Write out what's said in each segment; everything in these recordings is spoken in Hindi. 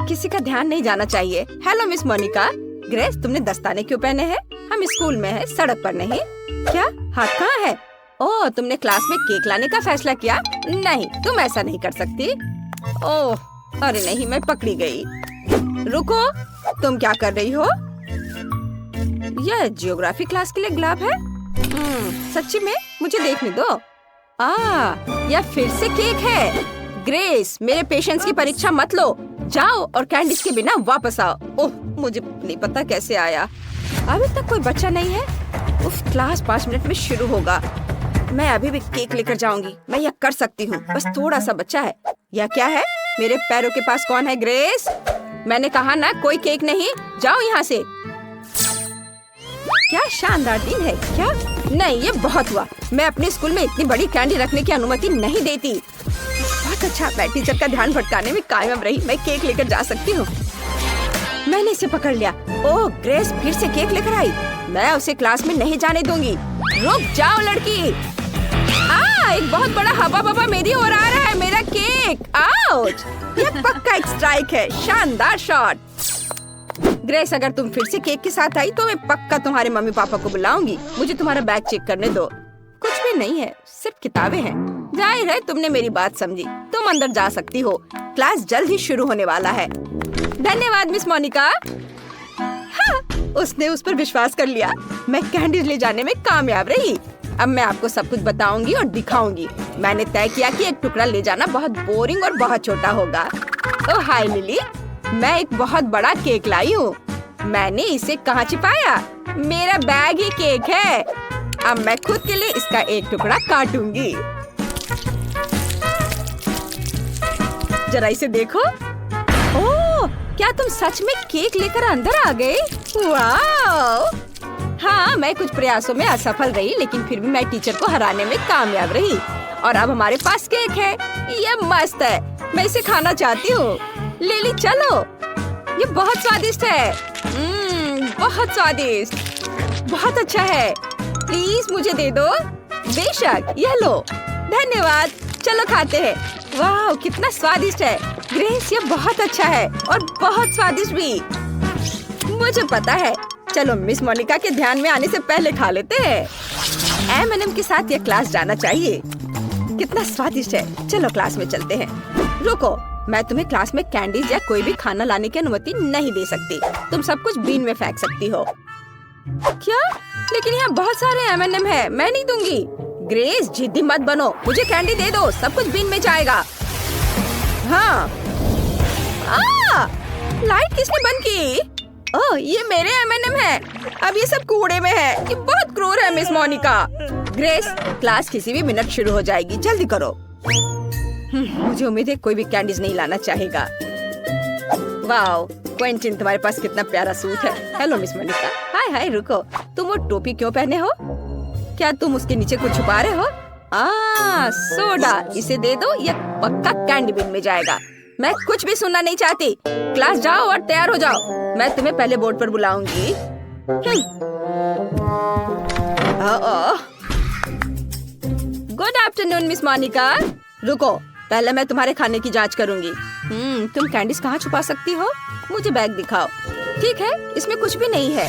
किसी का ध्यान नहीं जाना चाहिए। Hello miss Monika. ग्रेस, तुमने दस्ताने क्यों पहने हैं? हम स्कूल में हैं, सड़क पर नहीं। क्या? हाथ कहाँ है? ओह, तुमने क्लास में केक लाने का फैसला किया? नहीं, तुम ऐसा नहीं कर सकती। ओह, अरे नहीं, मैं पकड़ी गई। रुको, तुम क्या कर रही हो? यह जियोग्राफी क्लास के लिए गुलाब है? सच्ची में? मुझे देखने दो। यह फिर से केक है। ग्रेस, मेरे पेशेंस की परीक्षा मत लो। जाओ और कैंडीज के बिना वापस आओ। ओह, मुझे नहीं पता कैसे आया। अभी तक कोई बच्चा नहीं है। उफ, क्लास 5 मिनट में शुरू होगा। मैं अभी भी केक लेकर जाऊंगी। मैं यह कर सकती हूँ। बस थोड़ा सा बच्चा है। यह क्या है? मेरे पैरों के पास कौन है? ग्रेस, मैंने कहा ना, कोई केक नहीं। जाओ यहाँ से। क्या शानदार दिन है। क्या? नहीं, ये बहुत हुआ। मैं अपने स्कूल में इतनी बड़ी कैंडी रखने की अनुमति नहीं देती। बहुत अच्छा, मैं टीचर का ध्यान भटकाने में कामयाब रही। मैं केक लेकर जा सकती हूँ। मैंने इसे पकड़ लिया। ओह, ग्रेस फिर से केक लेकर आई। मैं उसे क्लास में नहीं जाने दूंगी। रुक जाओ लड़की। एक बहुत बड़ा हवा बवा मेरी ओर आ रहा है। मेरा केक। आउच! यह पक्का एक स्ट्राइक है। शानदार शॉट। ग्रेस, अगर तुम फिर से केक के साथ आई तो मैं पक्का तुम्हारे मम्मी पापा को बुलाऊंगी। मुझे तुम्हारा बैग चेक करने दो। कुछ भी नहीं है, सिर्फ किताबें हैं। जाहिर है तुमने मेरी बात समझी। तुम अंदर जा सकती हो। क्लास जल्द ही शुरू होने वाला है। धन्यवाद मिस मोनिका। हाँ, उसने उस पर विश्वास कर लिया। मैं कैंडीज ले जाने में कामयाब रही। अब मैं आपको सब कुछ बताऊंगी और दिखाऊंगी। मैंने तय किया कि एक टुकड़ा ले जाना बहुत बोरिंग और बहुत छोटा होगा। ओह हाय लिली, मैं एक बहुत बड़ा केक लाई हूँ। मैंने इसे कहाँ छिपाया? मेरा बैग ही केक है। अब मैं खुद के लिए इसका एक टुकड़ा काटूंगी। जरा इसे देखो। ओह, क्या तुम सच में केक लेकर अंदर आ गए? वाह! हाँ, मैं कुछ प्रयासों में असफल रही, लेकिन फिर भी मैं टीचर को हराने में कामयाब रही। और अब हमारे पास केक है। ये मस्त है। मैं इसे खाना चाहती हूँ। लिली, चलो। ये बहुत स्वादिष्ट है। बहुत स्वादिष्ट। बहुत अच्छा है। प्लीज मुझे दे दो। बेशक, यह लो। धन्यवाद। चलो खाते हैं। वाह, कितना स्वादिष्ट है। ग्रेस, ये बहुत अच्छा है और बहुत स्वादिष्ट भी। मुझे पता है। चलो मिस मोनिका के ध्यान में आने से पहले खा लेते हैं। M&M के साथ ये क्लास जाना चाहिए। कितना स्वादिष्ट है। चलो क्लास में चलते हैं। रुको, मैं तुम्हें क्लास में कैंडीज या कोई भी खाना लाने की अनुमति नहीं दे सकती। तुम सब कुछ बीन में फेंक सकती हो। क्या? लेकिन यहाँ बहुत सारे M&M है। मैं नहीं दूंगी। ग्रेस, जिद्दी मत बनो। मुझे कैंडी दे दो। सब कुछ बीन में जाएगा। हाँ। लाइट किसने बंद की? ओह, ये मेरे M&M है। अब ये सब कूड़े में है। ये बहुत क्रूर है मिस मोनिका। ग्रेस, क्लास किसी भी मिनट शुरू हो जाएगी। जल्दी करो। मुझे उम्मीद है कोई भी कैंडीज नहीं लाना चाहेगा। वाओ, क्विंटन, तुम्हारे पास कितना प्यारा सूट है। Hello miss Monica. Hi hi, रुको। तुम वो टोपी क्यों पहने हो? क्या तुम उसके नीचे कुछ छुपा रहे हो? सोडा। इसे दे दो। यह पक्का कैंडी बिन में जाएगा। मैं कुछ भी सुनना नहीं चाहती। क्लास जाओ और तैयार हो जाओ। मैं तुम्हें पहले बोर्ड पर बुलाऊंगी। Good afternoon miss Monica. रुको, पहले मैं तुम्हारे खाने की जांच करूंगी। तुम कैंडीज कहाँ छुपा सकती हो? मुझे बैग दिखाओ। ठीक है, इसमें कुछ भी नहीं है।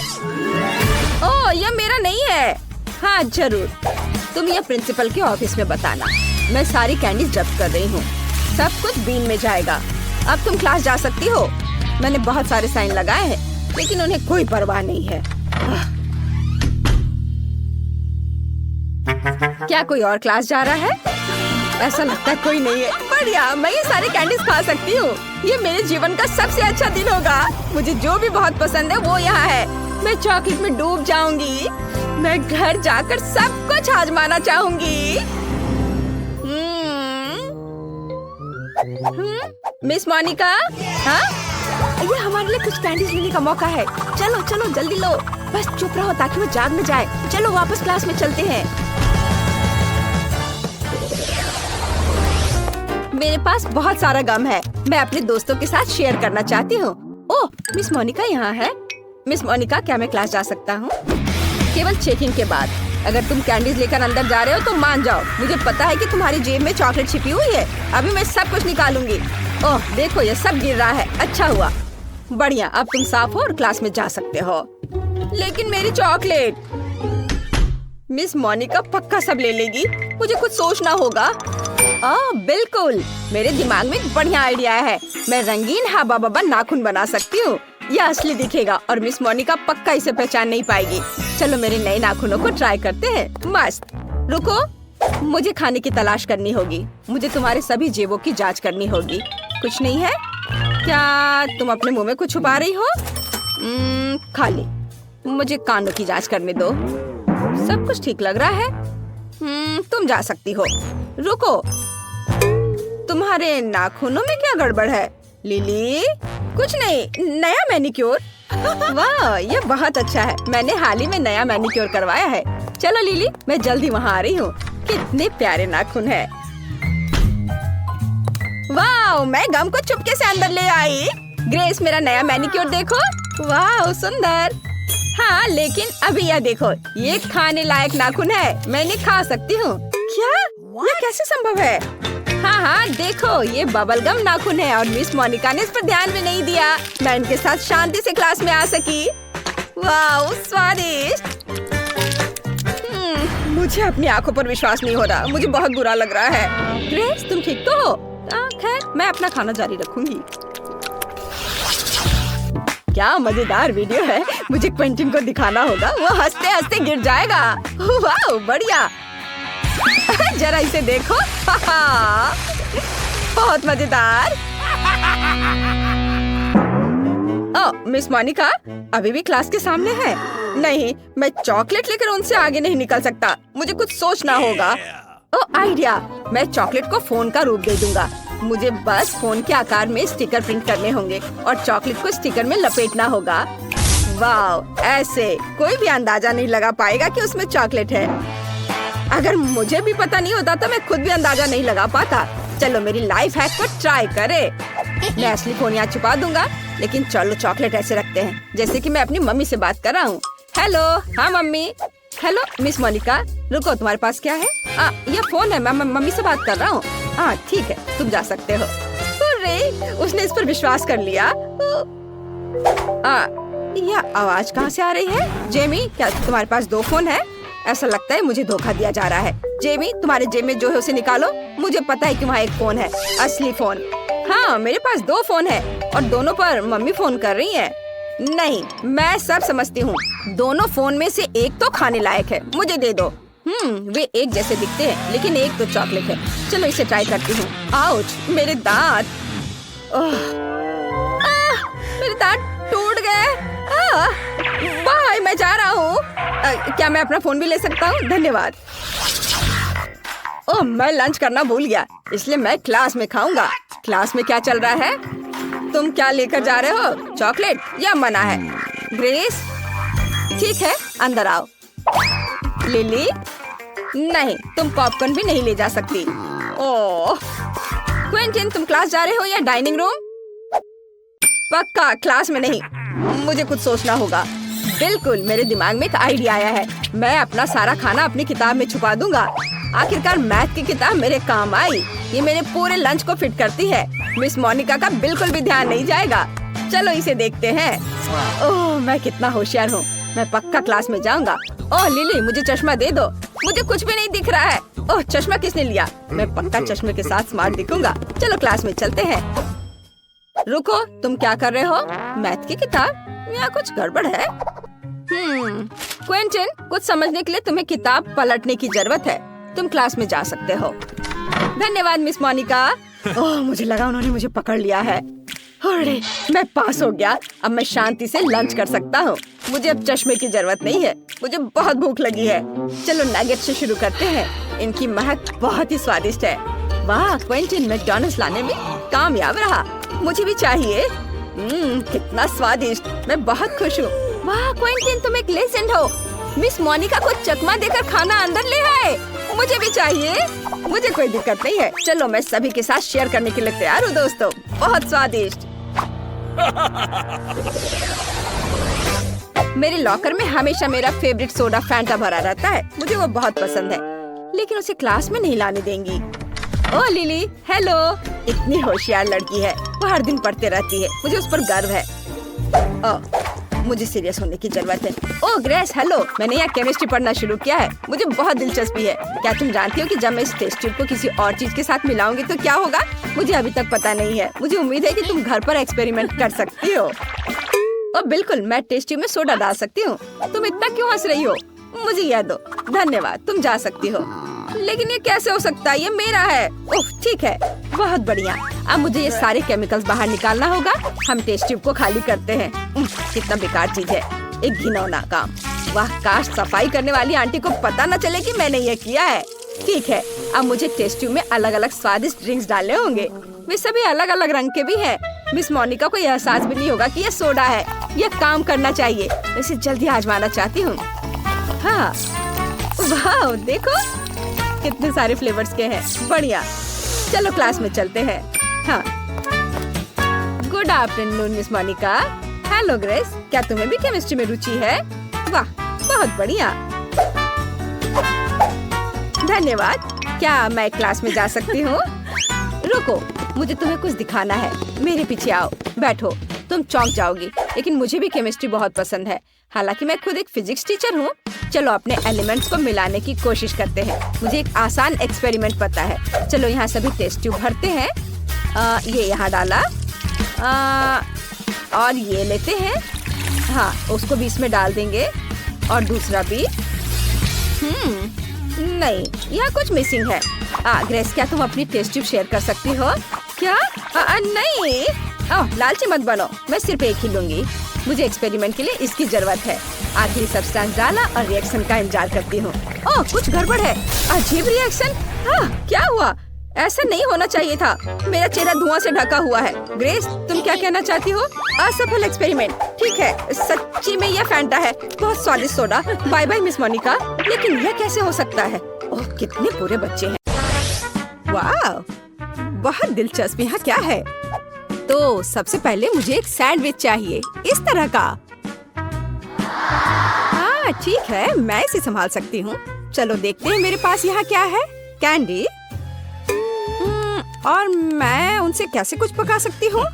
ओह, यह मेरा नहीं है। हाँ जरूर, तुम यह प्रिंसिपल के ऑफिस में बताना। मैं सारी कैंडीज जब्त कर रही हूँ। सब कुछ बीन में जाएगा। अब तुम क्लास जा सकती हो। मैंने बहुत सारे साइन लगाए हैं, लेकिन उन्हें कोई परवाह नहीं है। क्या कोई और क्लास जा रहा है? ऐसा लगता है कोई नहीं है। बढ़िया, मैं ये सारे कैंडीज खा सकती हूँ। ये मेरे जीवन का सबसे अच्छा दिन होगा। मुझे जो भी बहुत पसंद है वो यहाँ है। मैं चॉकलेट में डूब जाऊंगी। मैं घर जाकर सब कुछ आजमाना चाहूंगी। मिस मोनिका, हाँ? ये हमारे लिए कुछ कैंडीज लेने का मौका है। चलो चलो जल्दी लो। बस चुप रहो ताकि वो जाग न जाए। चलो वापस क्लास में चलते हैं। मेरे पास बहुत सारा गम है। मैं अपने दोस्तों के साथ शेयर करना चाहती हूँ। ओह, मिस मोनिका यहाँ है। मिस मोनिका, क्या मैं क्लास जा सकता हूँ? केवल चेकिंग के बाद। अगर तुम कैंडीज लेकर अंदर जा रहे हो तो मान जाओ। मुझे पता है कि तुम्हारी जेब में चॉकलेट छिपी हुई है। अभी मैं सब कुछ निकालूंगी। ओह देखो ये सब गिर रहा है। अच्छा हुआ, बढ़िया। अब तुम साफ हो और क्लास में जा सकते हो। लेकिन मेरी चॉकलेट, मिस मोनिका पक्का सब ले लेगी। मुझे कुछ सोचना होगा। बिल्कुल, मेरे दिमाग में एक बढ़िया आइडिया है। मैं रंगीन हाबा बाबा नाखून बना सकती हूँ। यह असली दिखेगा और मिस मोनिका पक्का इसे पहचान नहीं पाएगी। चलो मेरे नए नाखूनों को ट्राई करते हैं। मस्त। रुको, मुझे खाने की तलाश करनी होगी। मुझे तुम्हारे सभी जेबों की जांच करनी होगी। कुछ नहीं है क्या? तुम अपने मुंह में कुछ छुपा रही हो? खाली। मुझे कानों की जांच करने दो। सब कुछ ठीक लग रहा है। तुम जा सकती हो। रुको, तुम्हारे नाखूनों में क्या गड़बड़ है? लिली, कुछ नहीं, नया मैनिक्योर। वाह, ये बहुत अच्छा है। मैंने हाल ही में नया मैनिक्योर करवाया है। चलो लिली, मैं जल्दी वहाँ आ रही हूँ। कितने प्यारे नाखून है। वाह, मैं गम को चुपके से अंदर ले आई। ग्रेस, मेरा नया मैनिक्योर देखो। वाह सुंदर। हाँ, लेकिन अभी यह देखो, ये खाने लायक नाखून है। मैं इन्हें खा सकती हूँ। क्या? यह कैसे संभव है? हाँ, देखो, ये बबल गम नाखून है और मिस मोनिका ने इस पर ध्यान भी नहीं दिया। मैं इनके साथ शांति से क्लास में आ सकी। वाह, स्वादिष्ट। मुझे अपनी आंखों पर विश्वास नहीं हो रहा। मुझे बहुत बुरा लग रहा है। ग्रेस, तुम ठीक तो हो? खैर, मैं अपना खाना जारी रखूंगी। क्या मजेदार वीडियो है। मुझे क्विंटन को दिखाना होगा। वो हंसते हंसते गिर जाएगा। वाह, बढ़िया। जरा इसे देखो। बहुत मजेदार। मिस मोनिका अभी भी क्लास के सामने है। नहीं, मैं चॉकलेट लेकर उनसे आगे नहीं निकल सकता। मुझे कुछ सोचना होगा। आइडिया, मैं चॉकलेट को फोन का रूप दे दूंगा। मुझे बस फोन के आकार में स्टिकर प्रिंट करने होंगे और चॉकलेट को स्टिकर में लपेटना होगा। वाह, ऐसे कोई भी अंदाजा नहीं लगा पाएगा कि उसमें चॉकलेट है। अगर मुझे भी पता नहीं होता तो मैं खुद भी अंदाजा नहीं लगा पाता। चलो मेरी लाइफ हैक को ट्राई करे। मैं असली फोन यहाँ छुपा दूंगा, लेकिन चलो चॉकलेट ऐसे रखते हैं जैसे कि मैं अपनी मम्मी से बात कर रहा हूँ। हेलो। हाँ मम्मी। हेलो मिस मोनिका, रुको, तुम्हारे पास क्या है? यह फोन है। मैं मम्मी से बात कर रहा हूँ। ठीक है, तुम जा सकते हो। अरे, उसने इस पर विश्वास कर लिया। यह आवाज कहाँ से आ रही है? जेमी, क्या तुम्हारे पास 2 फोन है? ऐसा लगता है मुझे धोखा दिया जा रहा है। जेमी, तुम्हारे जेब में जो है उसे निकालो। मुझे पता है कि वहाँ एक फोन है, असली फोन। हाँ, मेरे पास 2 फोन है और दोनों पर मम्मी फोन कर रही है। नहीं, मैं सब समझती हूँ। दोनों फोन में से एक तो खाने लायक है। मुझे दे दो। वे एक जैसे दिखते हैं, लेकिन एक तो चॉकलेट है। चलो इसे ट्राई करती हूँ। आउच, मेरे दांत। मेरे दांत टूट गए। बाय, मैं जा रहा हूँ। क्या मैं अपना फोन भी ले सकता हूँ? धन्यवाद। मैं लंच करना भूल गया, इसलिए मैं क्लास में खाऊंगा। क्लास में क्या चल रहा है? तुम क्या लेकर जा रहे हो? चॉकलेट या मना है? ग्रेस, ठीक है, अंदर आओ। लिली, नहीं, तुम पॉपकॉर्न भी नहीं ले जा सकती। ओह, क्विंटन, तुम क्लास जा रहे हो या डाइनिंग रूम? पक्का क्लास में नहीं। मुझे कुछ सोचना होगा। बिल्कुल, मेरे दिमाग में एक आइडिया आया है। मैं अपना सारा खाना अपनी किताब में छुपा दूंगा। आखिरकार मैथ की किताब मेरे काम आई। ये मेरे पूरे लंच को फिट करती है। मिस मोनिका का बिल्कुल भी ध्यान नहीं जाएगा। चलो इसे देखते हैं। ओह, मैं कितना होशियार हूँ। मैं पक्का क्लास में जाऊंगा। ओह लिली, मुझे चश्मा दे दो। मुझे कुछ भी नहीं दिख रहा है। ओह, चश्मा किसने लिया? मैं पक्का चश्मे के साथ स्मार्ट दिखूंगा। चलो क्लास में चलते हैं। रुको, तुम क्या कर रहे हो? मैथ की किताब? यहाँ कुछ गड़बड़ है। क्विंटन, कुछ समझने के लिए तुम्हें किताब पलटने की जरूरत है। तुम क्लास में जा सकते हो। धन्यवाद मिस मोनिका। ओह, मुझे लगा उन्होंने मुझे पकड़ लिया है। अरे, मैं पास हो गया। अब मैं शांति से लंच कर सकता हूँ। मुझे अब चश्मे की जरूरत नहीं है। मुझे बहुत भूख लगी है। चलो नगेट से शुरू करते हैं। इनकी महक बहुत ही स्वादिष्ट है। वाह, क्विंटन मैकडॉनल्ड्स लाने में कामयाब रहा। मुझे भी चाहिए। कितना स्वादिष्ट। मैं बहुत खुश हूँ। वाह क्विंटन, तुम एक लेजेंड हो। मिस मोनिका को चकमा देकर खाना अंदर ले आए। मुझे भी चाहिए। मुझे कोई दिक्कत नहीं है। चलो, मैं सभी के साथ शेयर करने के लिए तैयार हूँ दोस्तों। बहुत स्वादिष्ट। मेरे लॉकर में हमेशा मेरा फेवरेट सोडा फैंटा भरा रहता है। मुझे वो बहुत पसंद है, लेकिन उसे क्लास में नहीं लाने देंगी। ओ लिली, हेलो। इतनी होशियार लड़की है, वो हर दिन पढ़ते रहती है, मुझे उस पर गर्व है। मुझे सीरियस होने की जरूरत है। ओ ग्रेस, हेलो। मैंने यहाँ केमिस्ट्री पढ़ना शुरू किया है, मुझे बहुत दिलचस्पी है। क्या तुम जानती हो कि जब मैं इस टेस्ट ट्यूब को किसी और चीज के साथ मिलाऊंगी तो क्या होगा? मुझे अभी तक पता नहीं है। मुझे उम्मीद है कि तुम घर पर एक्सपेरिमेंट कर सकती हो। और बिल्कुल, मैं टेस्ट ट्यूब में सोडा डाल सकती हूँ। तुम इतना क्यों हंस रही हो? मुझे यह दो। धन्यवाद, तुम जा सकती हो। लेकिन ये कैसे हो सकता है? ये मेरा है। ओह ठीक है, बहुत बढ़िया। अब मुझे ये सारे केमिकल्स बाहर निकालना होगा। हम टेस्ट ट्यूब को खाली करते हैं। कितना बेकार चीज है, एक घिनौना काम। वाह, काश सफाई करने वाली आंटी को पता न चले कि मैंने ये किया है। ठीक है, अब मुझे टेस्ट ट्यूब में अलग अलग स्वादिष्ट ड्रिंक्स डालने होंगे। वे सभी अलग अलग रंग के भी हैं। मिस मोनिका को यह एहसास भी नहीं होगा कि ये सोडा है। यह काम करना चाहिए। मैं इसे जल्दी आजमाना चाहती हूँ। हाँ, वाह देखो कितने सारे फ्लेवर्स के हैं। बढ़िया, चलो क्लास में चलते हैं। हाँ, good afternoon miss Monica. Hello Grace, क्या तुम्हें भी केमिस्ट्री में रुचि है? वाह, बहुत बढ़िया। धन्यवाद। क्या मैं क्लास में जा सकती हूँ? रुको, मुझे तुम्हें कुछ दिखाना है। मेरे पीछे आओ, बैठो। तुम चौंक जाओगी, लेकिन मुझे भी केमिस्ट्री बहुत पसंद है। हालांकि मैं खुद एक फिजिक्स टीचर हूँ। चलो अपने एलिमेंट्स को मिलाने की कोशिश करते हैं। मुझे एक आसान एक्सपेरिमेंट पता है। चलो यहाँ सभी टेस्ट ट्यूब भरते हैं। ये यहाँ डाला। और ये लेते हैं। हाँ, उसको भी इसमें डाल देंगे। और दूसरा भी। नहीं, यहाँ कुछ मिसिंग है। ग्रेस, क्या तुम अपनी टेस्ट ट्यूब शेयर कर सकती हो? क्या? नहीं। लालची मत बनो, मैं सिर्फ एक ही लूंगी। मुझे एक्सपेरिमेंट के लिए इसकी जरूरत है। आखिरी सब्सटेंस डाला और रिएक्शन का इंतजार करती हूँ। ओह, कुछ गड़बड़ है। अजीब रिएक्शन। क्या हुआ? ऐसा नहीं होना चाहिए था। मेरा चेहरा धुआं से ढका हुआ है। ग्रेस, तुम क्या कहना चाहती हो? असफल एक्सपेरिमेंट। ठीक है, सच्ची में यह फैंटा है। बहुत स्वादिष्ट soda. Bye bye miss Monica. लेकिन यह कैसे हो सकता है? ओह, कितने बुरे बच्चे हैं। वाह, बहुत दिलचस्प। यहाँ क्या है? तो सबसे पहले मुझे एक सैंडविच चाहिए, इस तरह का। हाँ ठीक है, मैं इसे संभाल सकती हूँ। चलो देखते हैं मेरे पास यहाँ क्या है। कैंडी। और मैं उनसे कैसे कुछ पका सकती हूँ?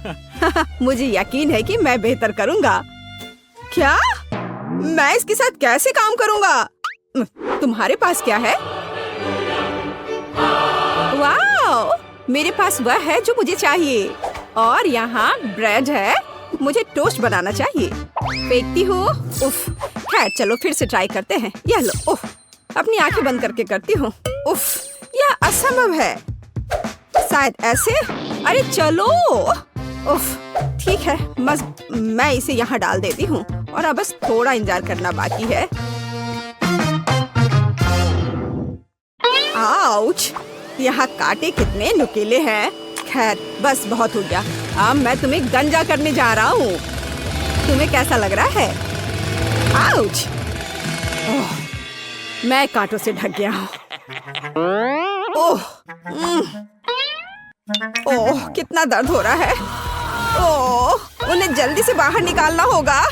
मुझे यकीन है कि मैं बेहतर करूँगा। क्या? मैं इसके साथ कैसे काम करूँगा? तुम्हारे पास क्या है? वाह, मेरे पास वह है जो मुझे चाहिए। और यहाँ ब्रेड है। मुझे टोस्ट बनाना चाहिए। फेंकती हूँ। उफ, खैर चलो फिर से ट्राई करते हैं। यह लो। उफ, अपनी आंखें बंद करके करती हूँ। उफ, यह असंभव है। शायद ऐसे। अरे चलो। उफ, ठीक है, बस मैं इसे यहाँ डाल देती हूँ और अब बस थोड़ा इंतजार करना बाकी है। आउच, यहाँ कांटे कितने नुकीले हैं। खैर, बस बहुत हो गया। अब मैं तुम्हें गंजा करने जा रहा हूँ। तुम्हें कैसा लग रहा है? आउच! ओह, मैं कांटों से ढक गया हूँ। ओह, ओह, कितना दर्द हो रहा है। ओह, उन्हें जल्दी से बाहर निकालना होगा।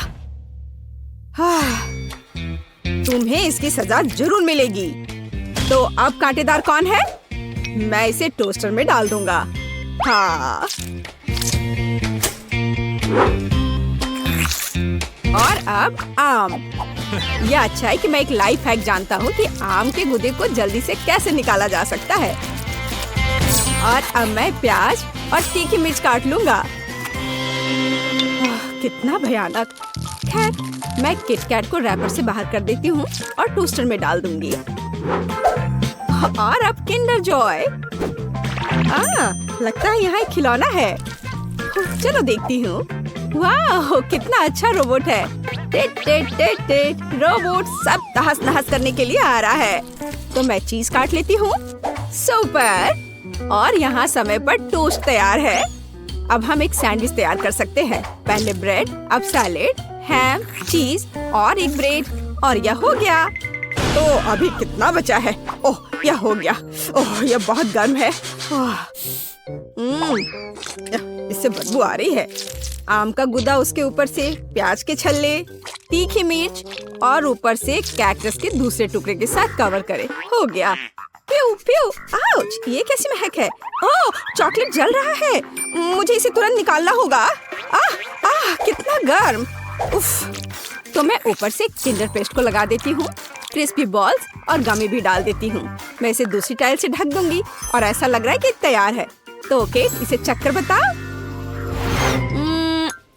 तुम्हें इसकी सजा जरूर मिलेगी। तो अब कांटेदार कौन है? मैं इसे टोस्टर में डाल दूंगा। हाँ। और अब आम। यह अच्छा है कि मैं एक लाइफ हैक जानता हूँ कि आम के गूदे को जल्दी से कैसे निकाला जा सकता है। और अब मैं प्याज और तीखी मिर्च काट लूंगा। कितना भयानक। खैर, मैं किटकैट को रैपर से बाहर कर देती हूँ और टोस्टर में डाल दूंगी। और अब किंडर जॉय। लगता है यहाँ एक खिलौना है। चलो देखती हूँ। वाह, कितना अच्छा रोबोट है। टेट टेट टेट टेट। रोबोट सब तहस नहस करने के लिए आ रहा है। तो मैं चीज काट लेती हूँ। सुपर। और यहाँ समय पर टोस्ट तैयार है। अब हम एक सैंडविच तैयार कर सकते हैं। पहले ब्रेड, अब सैलेड, हैम, चीज और एक ब्रेड। और यह हो गया। तो अभी कितना बचा है? ओह, यह हो गया। ओह, यह बहुत गर्म है। इससे बदबू आ रही है। आम का गुदा, उसके ऊपर से प्याज के छल्ले, तीखी मिर्च और ऊपर से कैक्टस के दूसरे टुकड़े के साथ कवर करें। हो गया। प्यू प्यू, आउच, ये कैसी महक है? ओह, चॉकलेट जल रहा है। मुझे इसे तुरंत निकालना होगा। कितना गर्म। उफ। तो मैं ऊपर से किंडर पेस्ट को लगा देती हूँ, क्रिस्पी बॉल्स और गमी भी डाल देती हूँ। मैं इसे दूसरी टाइल से ढक दूंगी और ऐसा लग रहा है कि तैयार है। तो ओके, इसे चख कर बताओ।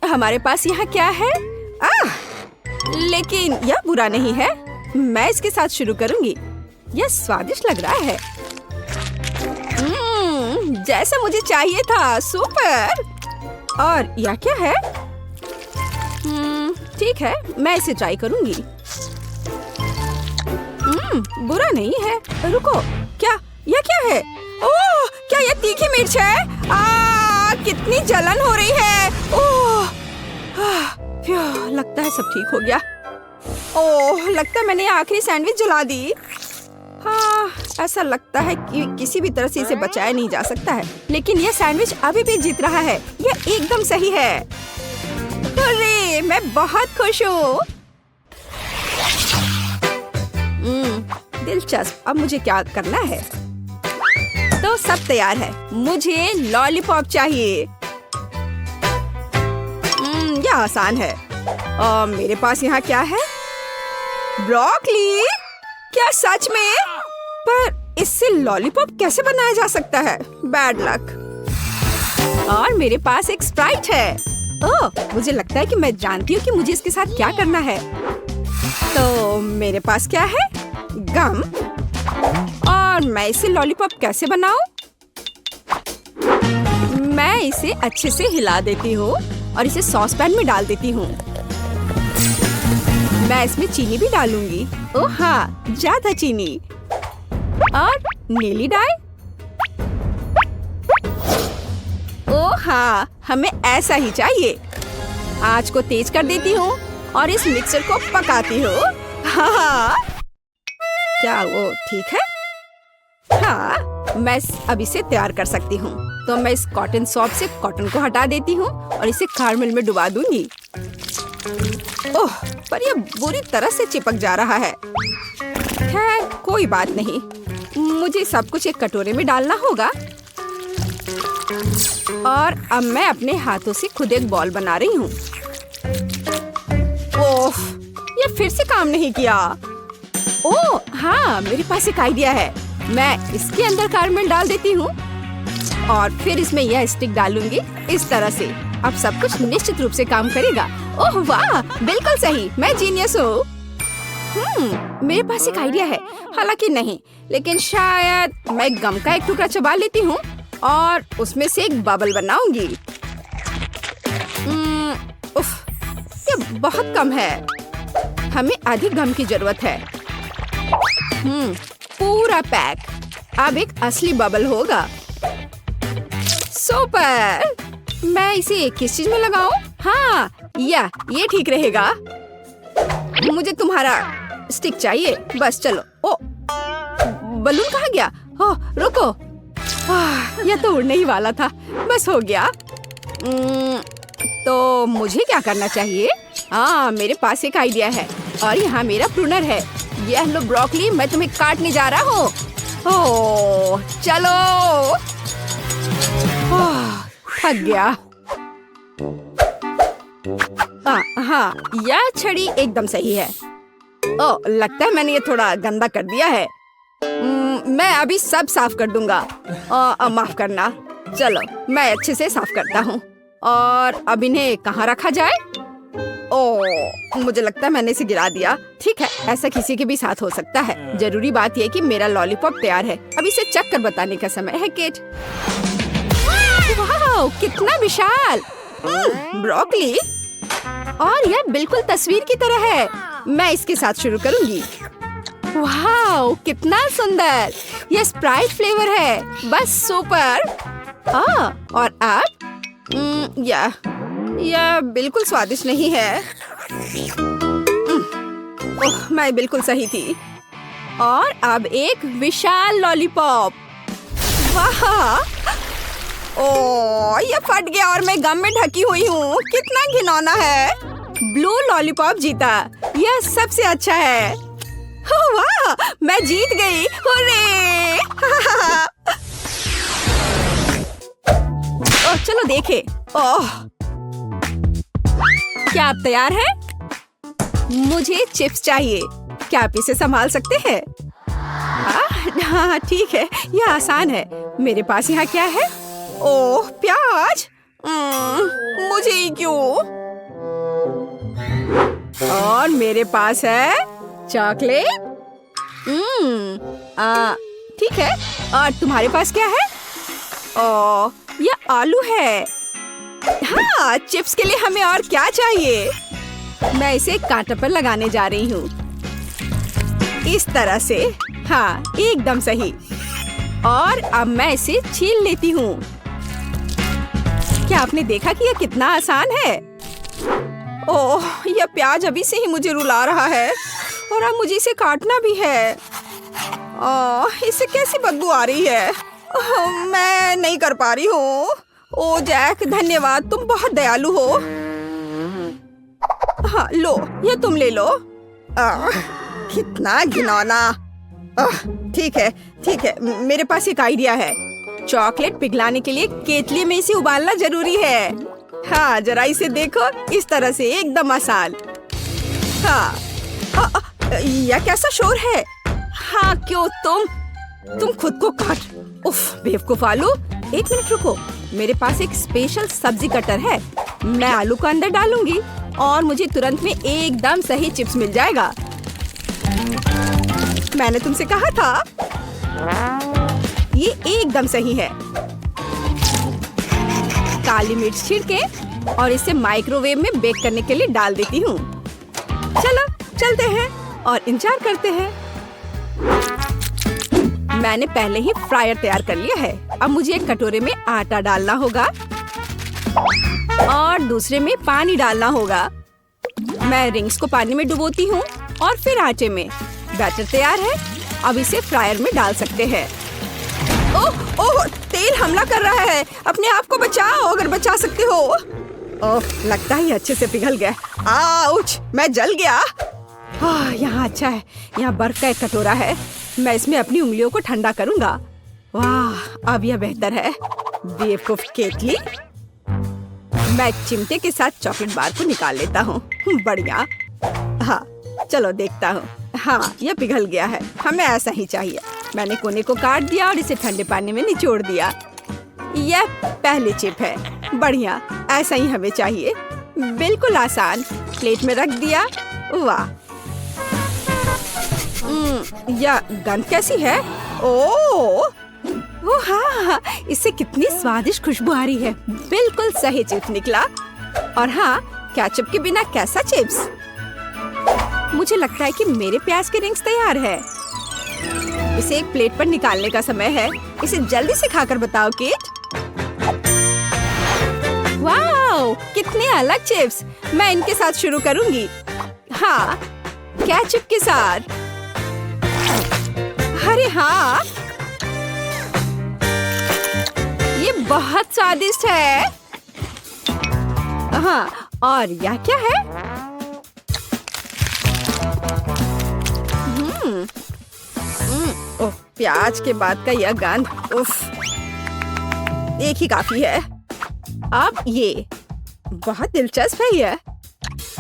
हमारे पास यहाँ क्या है? लेकिन यह बुरा नहीं है। मैं इसके साथ शुरू करूंगी। यह स्वादिष्ट लग रहा है। जैसा मुझे चाहिए था। सुपर। और यह क्या है? ठीक है, मैं इसे ट्राई करूंगी। बुरा नहीं है। रुको, क्या यह क्या है? ओह, क्या यह तीखी मिर्च है? कितनी जलन हो रही है। ओह, लगता है सब ठीक हो गया। ओह, लगता है मैंने आखिरी सैंडविच जला दी। हाँ, ऐसा लगता है कि किसी भी तरह से इसे बचाया नहीं जा सकता है। लेकिन यह सैंडविच अभी भी जीत रहा है। यह एकदम सही है। अरे, मैं बहुत खुश हूँ। दिलचस्प। अब मुझे क्या करना है? तो सब तैयार है। मुझे लॉलीपॉप चाहिए। यह आसान है। मेरे पास यहाँ क्या है? ब्रोकली। क्या सच में? पर इससे लॉलीपॉप कैसे बनाया जा सकता है? Bad luck. और मेरे पास एक स्प्राइट है। ओह, मुझे लगता है कि मैं जानती हूँ कि मुझे इसके साथ क्या करना है। तो मेरे पास क्या है? गम। और मैं इसे लॉलीपॉप कैसे बनाऊं? मैं इसे अच्छे से हिला देती हूँ और इसे सॉस पैन में डाल देती हूँ। मैं इसमें चीनी भी डालूंगी। ओह हाँ, ज्यादा चीनी। और नीली डाई। ओह हाँ, हमें ऐसा ही चाहिए। आंच को तेज कर देती हूँ और इस मिक्सर को पकाती हूँ। हाँ, क्या वो ठीक है? हाँ, मैं अब इसे तैयार कर सकती हूँ। तो मैं इस कॉटन सॉप से कॉटन को हटा देती हूँ और इसे कैरमेल में डुबा दूंगी। ओह, पर यह बुरी तरह से चिपक जा रहा है। खैर, कोई बात नहीं। मुझे सब कुछ एक कटोरे में डालना होगा। और अब मैं अपने हाथों से खुद एक बॉल बना रही हूँ। ओह, ये फिर से काम नहीं किया। ओह हाँ, मेरे पास एक आइडिया है। मैं इसके अंदर कैरमेल डाल देती हूँ और फिर इसमें यह स्टिक डालूंगी इस तरह से। अब सब कुछ निश्चित रूप से काम करेगा। ओह वाह, बिल्कुल सही। मैं जीनियस हूँ। मेरे पास एक आइडिया है। हालांकि नहीं, लेकिन शायद मैं गम का एक टुकड़ा चबा लेती हूँ और उसमें से एक बबल बनाऊंगी। उफ, ये बहुत कम है। हमें अधिक गम की जरूरत है। पूरा पैक। अब एक असली बबल होगा। सुपर। मैं इसे किस चीज में लगाऊं? हाँ, ये ठीक रहेगा। मुझे तुम्हारा स्टिक चाहिए। बस चलो। ओ, बलून कहाँ गया? ओह, रुको। यह तो उड़ने ही वाला था। बस हो गया। तो मुझे क्या करना चाहिए? हाँ, मेरे पास एक आइडिया है और यहाँ मेरा प्रूनर है। यह लो ब्रोकली, मैं तुम्हें काटने जा रहा हूँ। ओह, चलो। थक गया। हाँ, यह छड़ी एकदम सही है। ओह, लगता है मैंने ये थोड़ा गंदा कर दिया है। मैं अभी सब साफ कर दूंगा। माफ करना। चलो, मैं अच्छे से साफ करता हूँ। और अब इन्हें कहाँ रखा जाए? ओह, मुझे लगता है मैंने इसे गिरा दिया। ठीक है, ऐसा किसी के भी साथ हो सकता है। जरूरी बात यह कि मेरा लॉलीपॉप तैयार है। अब इसे चख कर बताने का समय है, केट। वाह, कितना विशाल ब्रोकली। और यह बिल्कुल तस्वीर की तरह है। मैं इसके साथ शुरू करूंगी। वाह, कितना सुंदर। यह स्प्राइट फ्लेवर है। बस सुपर। और अब यह बिल्कुल स्वादिष्ट नहीं है। ओह, मैं बिल्कुल सही थी। और अब एक विशाल लॉलीपॉप। वाह, ओह, यह फट गया और मैं गम में ढकी हुई हूँ। कितना घिनौना है। ब्लू लॉलीपॉप जीता। यह सबसे अच्छा है। वाह, मैं जीत गई। हुर्रे! ओह, चलो देखे। ओह, क्या आप तैयार हैं? मुझे चिप्स चाहिए। क्या आप इसे संभाल सकते हैं? हाँ ठीक है, यह आसान है। मेरे पास यहाँ क्या है? ओह प्याज। मुझे ही क्यों? और मेरे पास है चॉकलेट। ठीक है। और तुम्हारे पास क्या है? ओह, यह आलू है। हाँ, चिप्स के लिए हमें और क्या चाहिए? मैं इसे कांटे पर लगाने जा रही हूँ, इस तरह से। हाँ, एकदम सही। और अब मैं इसे छील लेती हूँ। क्या आपने देखा कि यह कितना आसान है? ओह, यह प्याज अभी से ही मुझे रुला रहा है और अब मुझे इसे काटना भी है। ओह, इससे कैसी बदबू आ रही है। ओह, मैं नहीं कर पा रही हूँ। ओह जैक, धन्यवाद, तुम बहुत दयालु हो। हाँ लो, ये तुम ले लो। कितना घिनौना। ठीक है ठीक है, मेरे पास एक आइडिया है। चॉकलेट पिघलाने के लिए केतली में इसे उबालना जरूरी है। हाँ, जरा इसे देखो, इस तरह से एकदम आसान। हाँ, यह कैसा शोर है? हाँ, क्यों तुम खुद को काट। उफ, बेवकूफ आलू। एक मिनट रुको, मेरे पास एक स्पेशल सब्जी कटर है। मैं आलू को अंदर डालूंगी और मुझे तुरंत में एकदम सही चिप्स मिल जाएगा। मैंने तुमसे कहा था, ये एकदम सही है। काली मिर्च छिड़के और इसे माइक्रोवेव में बेक करने के लिए डाल देती हूँ। चलो चलते हैं और इंतजार करते हैं। मैंने पहले ही फ्रायर तैयार कर लिया है। अब मुझे एक कटोरे में आटा डालना होगा और दूसरे में पानी डालना होगा। मैं रिंग्स को पानी में डुबोती हूँ और फिर आटे में। बैटर तैयार है, अब इसे फ्रायर में डाल सकते हैं। ओह ओह, तेल हमला कर रहा है। अपने आप को बचाओ अगर बचा सकते हो। ओह, लगता है अच्छे से पिघल गया। आउच, मैं जल गया। यहाँ अच्छा है, यहाँ बर्फ का एक कटोरा है। मैं इसमें अपनी उंगलियों को ठंडा करूंगा। वाह, अब यह बेहतर है। बेवकूफ केतली। मैं चिमटे के साथ चॉकलेट बार को निकाल लेता हूँ। बढ़िया। हाँ, चलो देखता हूँ। हाँ, यह पिघल गया है। हमें ऐसा ही चाहिए। मैंने कोने को काट दिया और इसे ठंडे पानी में निचोड़ दिया। यह पहली चिप है। बढ़िया, ऐसा ही हमें चाहिए। बिल्कुल आसान। प्लेट में रख दिया। वाह, यह गंध कैसी है? ओह हाँ, इससे कितनी स्वादिष्ट खुशबू आ रही है। बिल्कुल सही चिप्स निकला। और हाँ, केचप के बिना कैसा चिप्स? मुझे लगता है कि मेरे प्याज के रिंग्स तैयार है। इसे एक प्लेट पर निकालने का समय है। इसे जल्दी से खाकर बताओ केट। वाओ, कितने अलग चिप्स। मैं इनके साथ शुरू करूंगी। हाँ, केचप के साथ। अरे हाँ, ये बहुत स्वादिष्ट है। हाँ, और यह क्या है? ओह, प्याज के बाद का यह गंध। उफ, एक ही काफी है। अब ये बहुत दिलचस्प है। यह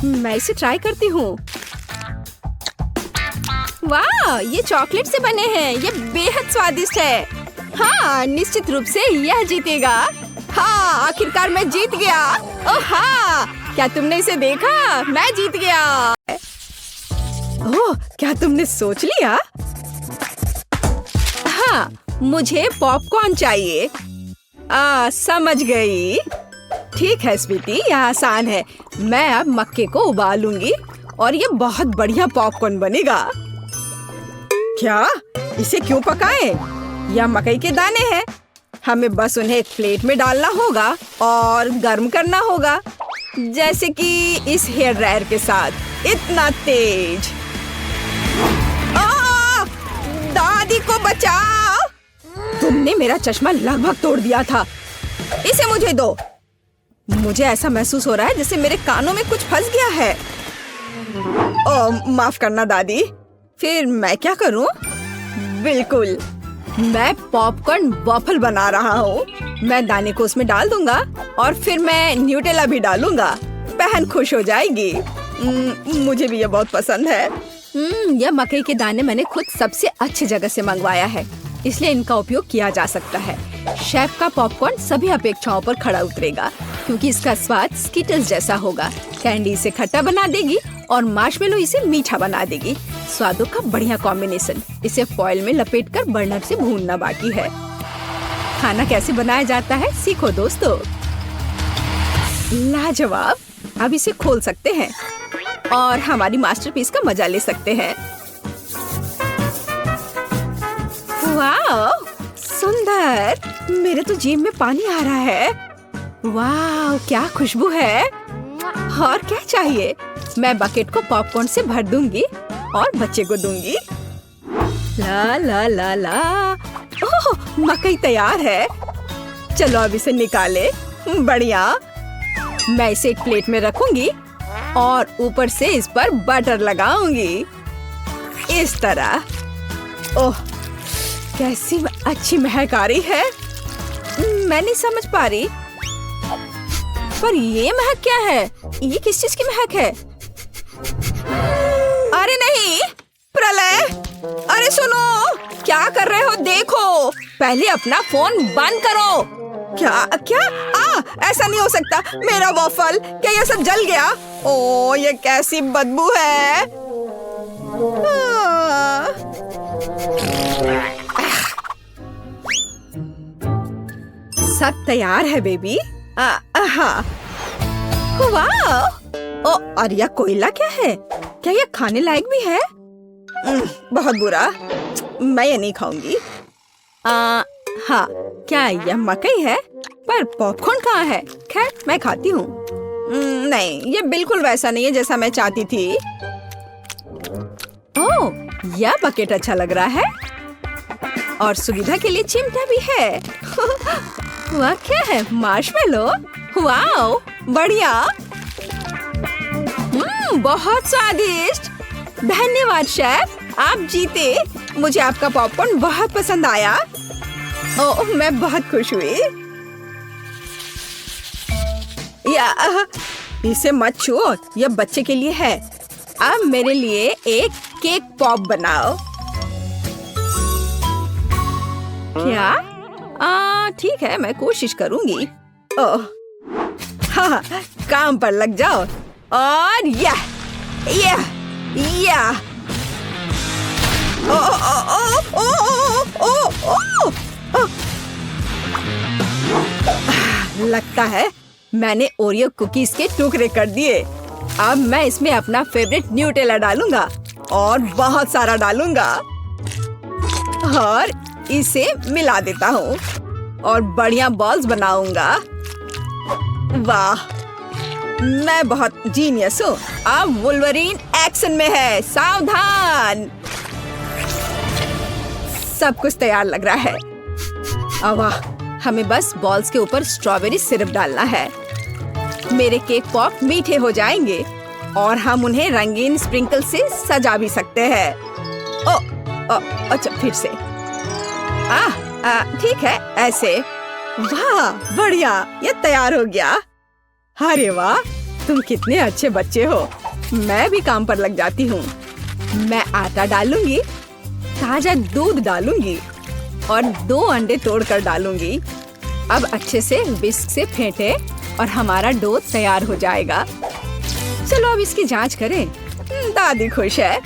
मैं इसे ट्राई करती हूँ। वाह, ये चॉकलेट से बने हैं। ये बेहद स्वादिष्ट है। हाँ, निश्चित रूप से यह जीतेगा। हाँ, आखिरकार मैं जीत गया। ओह हाँ, क्या तुमने इसे देखा? मैं जीत गया। ओह, क्या तुमने सोच लिया? हाँ, मुझे पॉपकॉर्न चाहिए। समझ गई। ठीक है स्वीटी, यह आसान है। मैं अब मक्के को उबालूंगी और ये बहुत बढ़िया पॉपकॉर्न बनेगा। क्या? इसे क्यों पकाएं? यह मकई के दाने हैं। हमें बस उन्हें एक प्लेट में डालना होगा और गर्म करना होगा, जैसे कि इस हेयर ड्रायर के साथ। इतना तेज। दादी को बचाओ। तुमने मेरा चश्मा लगभग तोड़ दिया था। इसे मुझे दो। मुझे ऐसा महसूस हो रहा है जैसे मेरे कानों में कुछ फंस गया है। माफ करना दादी। फिर मैं क्या करूं? बिल्कुल, मैं पॉपकॉर्न वॉफल बना रहा हूँ। मैं दाने को उसमें डाल दूंगा और फिर मैं न्यूटेला भी डालूंगा। बहन खुश हो जाएगी। मुझे भी ये बहुत पसंद है। यह मकई के दाने मैंने खुद सबसे अच्छी जगह से मंगवाया है, इसलिए इनका उपयोग किया जा सकता है। शेफ का पॉपकॉर्न सभी अपेक्षाओं पर खड़ा उतरेगा क्योंकि इसका स्वाद स्किटल्स जैसा होगा। कैंडी इसे खट्टा बना देगी और मार्शमेलो इसे मीठा बना देगी। स्वादों का बढ़िया कॉम्बिनेशन। इसे फॉइल में लपेटकर बर्नर से भूनना बाकी है। खाना कैसे बनाया जाता है सीखो दोस्तों। लाजवाब। अब इसे खोल सकते हैं और हमारी मास्टरपीस का मजा ले सकते हैं। वाह, सुंदर। मेरे तो जीभ में पानी आ रहा है। वाह, क्या खुशबू है। और क्या चाहिए? मैं बकेट को पॉपकॉर्न से भर दूंगी और बच्चे को दूंगी। ला ला ला ला। ओह, मकई तैयार है। चलो अब इसे निकाले। बढ़िया। मैं इसे एक प्लेट में रखूंगी और ऊपर से इस पर बटर लगाऊंगी इस तरह। ओह, कैसी अच्छी महक आ रही है। मैं नहीं समझ पा रही, पर ये महक क्या है? ये किस चीज की महक है? अरे नहीं, प्रलय। अरे सुनो, क्या कर रहे हो? देखो, पहले अपना फोन बंद करो। क्या क्या? ऐसा नहीं हो सकता। मेरा वॉफल, क्या ये सब जल गया? ओ, ये कैसी बदबू है। सब तैयार है बेबी। हाँ। वाह। ओ, और यह कोयला क्या है? क्या यह खाने लायक भी है? बहुत बुरा। मैं ये नहीं खाऊंगी। हाँ, क्या यह मकई है? पर पॉपकॉर्न कहाँ है? खैर, मैं खाती हूँ। नहीं, ये बिल्कुल वैसा नहीं है जैसा मैं चाहती थी। ओह, यह बकेट अच्छा लग रहा है और सुविधा के लिए चिमटा भी है। वह क्या है? मार्शमेलो। वाओ, बढ़िया। बहुत स्वादिष्ट। धन्यवाद शेफ, आप जीते। मुझे आपका पॉपकॉर्न बहुत पसंद आया। ओह, मैं बहुत खुश हुई। इसे मत छुओ, यह बच्चे के लिए है। अब मेरे लिए एक केक पॉप बनाओ। क्या? ठीक है, मैं कोशिश करूंगी। ओह, हाँ, काम पर लग जाओ। और या ओ ओ ओ ओ ओ ओ। लगता है मैंने ओरियो कुकीज के टुकड़े कर दिए। अब मैं इसमें अपना फेवरेट न्यूटेला डालूंगा और बहुत सारा डालूंगा और इसे मिला देता हूँ और बढ़िया बॉल्स बनाऊंगा। वाह, मैं बहुत जीनियस हूँ। अब वुल्वरीन एक्शन में है, सावधान। सब कुछ तैयार लग रहा है। वाह, हमें बस बॉल्स के ऊपर स्ट्रॉबेरी सिरप डालना है। मेरे केक पॉप मीठे हो जाएंगे और हम उन्हें रंगीन स्प्रिंकल से सजा भी सकते हैं। अच्छा, फिर से। ठीक है, ऐसे। वाह, बढ़िया, ये तैयार हो गया। अरे वाह, तुम कितने अच्छे बच्चे हो। मैं भी काम पर लग जाती हूँ। मैं आटा डालूंगी, ताजा दूध डालूंगी और 2 अंडे तोड़कर डालूंगी। अब अच्छे से विस्क से फेंटे और हमारा डो तैयार हो जाएगा। चलो अब इसकी जांच करें। दादी खुश है।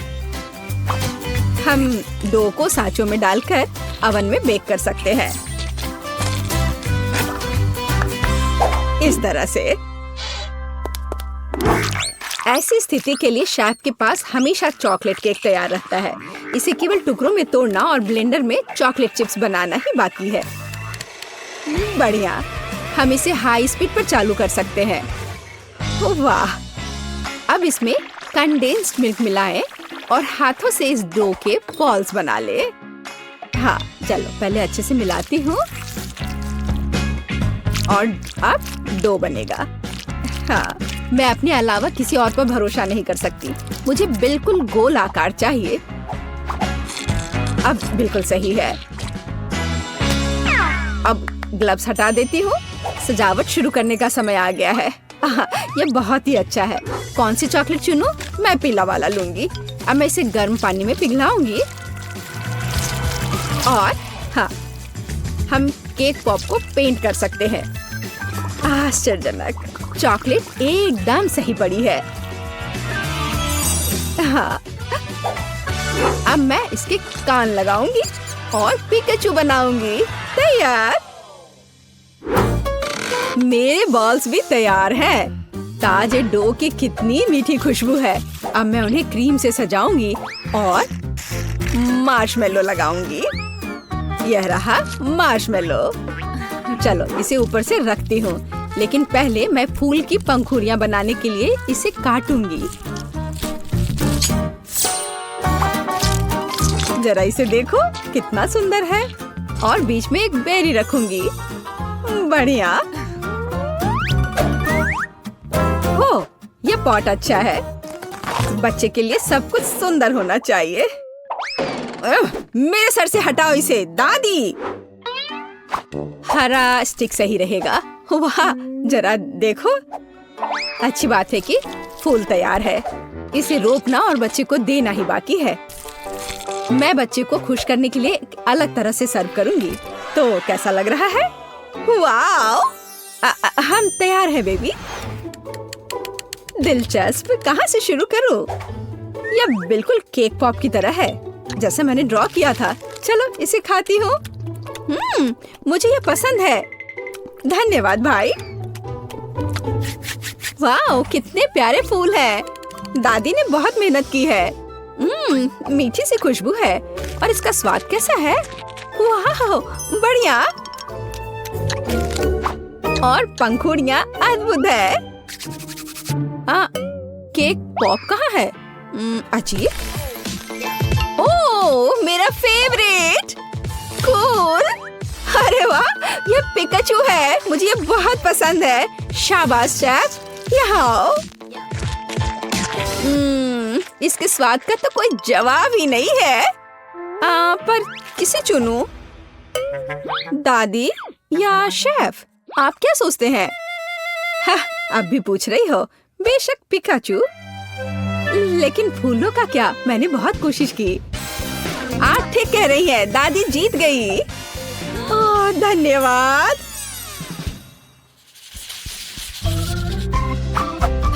हम डो को सांचों में डालकर अवन में बेक कर सकते हैं इस तरह से। ऐसी स्थिति के लिए शेफ के पास हमेशा चॉकलेट केक तैयार रहता है। इसे केवल टुकड़ों में तोड़ना और ब्लेंडर में चॉकलेट चिप्स बनाना ही बाकी है। बढ़िया, हम इसे हाई स्पीड पर चालू कर सकते हैं। वाह, अब इसमें कंडेंस्ड मिल्क मिलाएं और हाथों से इस डो के बॉल्स बना ले। हाँ, चलो पहले अच्छे से मिलाती हूँ और अब डो बनेगा। हाँ, मैं अपने अलावा किसी और पर भरोसा नहीं कर सकती। मुझे बिल्कुल गोल आकार चाहिए। अब बिल्कुल सही है। अब ग्लव्स हटा देती हूँ। सजावट शुरू करने का समय आ गया है। ये बहुत ही अच्छा है। कौन सी चॉकलेट चुनूं? मैं पीला वाला लूंगी। अब मैं इसे गर्म पानी में पिघलाऊंगी। और हाँ, हम केक पॉप को पेंट कर सकते हैं। आश्चर्यजनक, चॉकलेट एकदम सही पड़ी है। हाँ, अब मैं इसके कान लगाऊंगी और पिकाचू बनाऊंगी। तैयार। मेरे बॉल्स भी तैयार हैं। ताजे डो की कितनी मीठी खुशबू है। अब मैं उन्हें क्रीम से सजाऊंगी और मार्शमेलो लगाऊंगी। यह रहा मार्शमेलो। चलो इसे ऊपर से रखती हूँ, लेकिन पहले मैं फूल की पंखुड़ियाँ बनाने के लिए इसे काटूंगी। जरा इसे देखो, कितना सुंदर है। और बीच में एक बेरी रखूंगी। बढ़िया। हो, ये पॉट अच्छा है। बच्चे के लिए सब कुछ सुंदर होना चाहिए। मेरे सर से हटाओ इसे, दादी। हरा स्टिक सही रहेगा। वाह, जरा देखो। अच्छी बात है कि फूल तैयार है। इसे रोपना और बच्चे को देना ही बाकी है। मैं बच्चे को खुश करने के लिए एक अलग तरह से सर्व करूंगी। तो कैसा लग रहा है? वाओ! हम तैयार हैं बेबी। दिलचस्प। कहाँ से शुरू करूं? यह बिल्कुल केक पॉप की तरह है, जैसे मैंने ड्रॉ किया था। चलो इसे खाती हूँ। मुझे यह पसंद है। धन्यवाद भाई। वाओ, कितने प्यारे फूल हैं। दादी ने बहुत मेहनत की है। मीठी सी खुशबू है। और इसका स्वाद कैसा है? वाह, बढ़िया। और पंखुड़ियाँ अद्भुत है। केक पॉप कहाँ है? अजीब। ओह, मेरा फेवरेट। कूल। अरे वाह, ये पिकाचू है। मुझे ये बहुत पसंद है। शाबाश शेफ, यहाँ आओ। इसके स्वाद का तो कोई जवाब ही नहीं है। पर किसे चुनूं? दादी या शेफ? आप क्या सोचते हैं? हाँ, अब भी पूछ रही हो। बेशक पिकाचू। लेकिन फूलों का क्या? मैंने बहुत कोशिश की। आप ठीक कह रही हैं, दादी जीत गई। ओह, धन्यवाद।